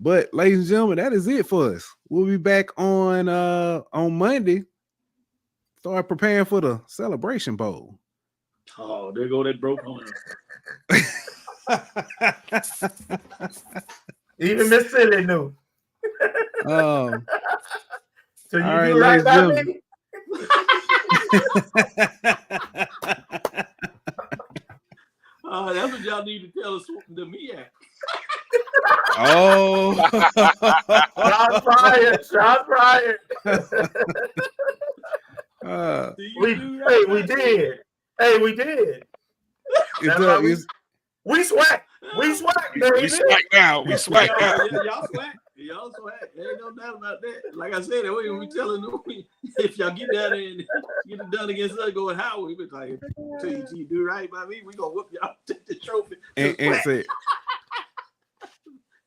But ladies and gentlemen, that is it for us. We'll be back on Monday. Start preparing for the Celebration Bowl. Oh, there go that broke on. Even Miss Silly knew. So you all do right by me. That's what y'all need to tell us to me at. Oh, Shots fired. Shots fired. We did. Hey, we did. That's why we SWAC. We SWAC, baby. We SWAC now. We SWAC now. Y'all SWAC. Y'all SWAC. There ain't no doubt about that. Like I said, we telling them if y'all get down there and get it done against us, go with Howard. We be like, tell you do right by me, we gonna whoop y'all, take the trophy.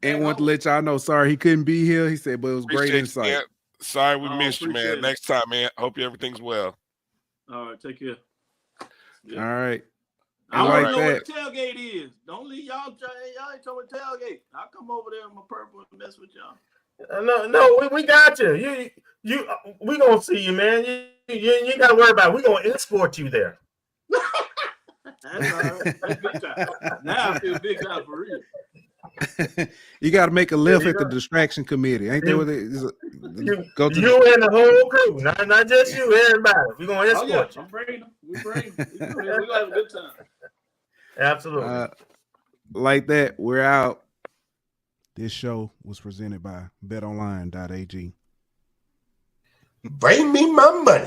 And want to let y'all know, sorry he couldn't be here. He said, but it was great insight. Yeah. Sorry we missed you, man. Next time, man. Hope everything's well. All right, take care. Yeah. All right. I want to know what the tailgate is. Don't leave y'all ain't told me tailgate. I'll come over there in my purple and mess with y'all. No, we got you. We gonna see you, man. You gotta worry about it. We gonna escort you there. That's all right. That's big time. Now I feel big time for real. You got to make a left at the distraction committee. Ain't that what it is? Go to you and the whole crew, not just you, everybody. We're gonna escort you. I'm bringing them. We're bringing them. We're gonna have a good time. Absolutely. Like that, we're out. This show was presented by betonline.ag. Bring me my money.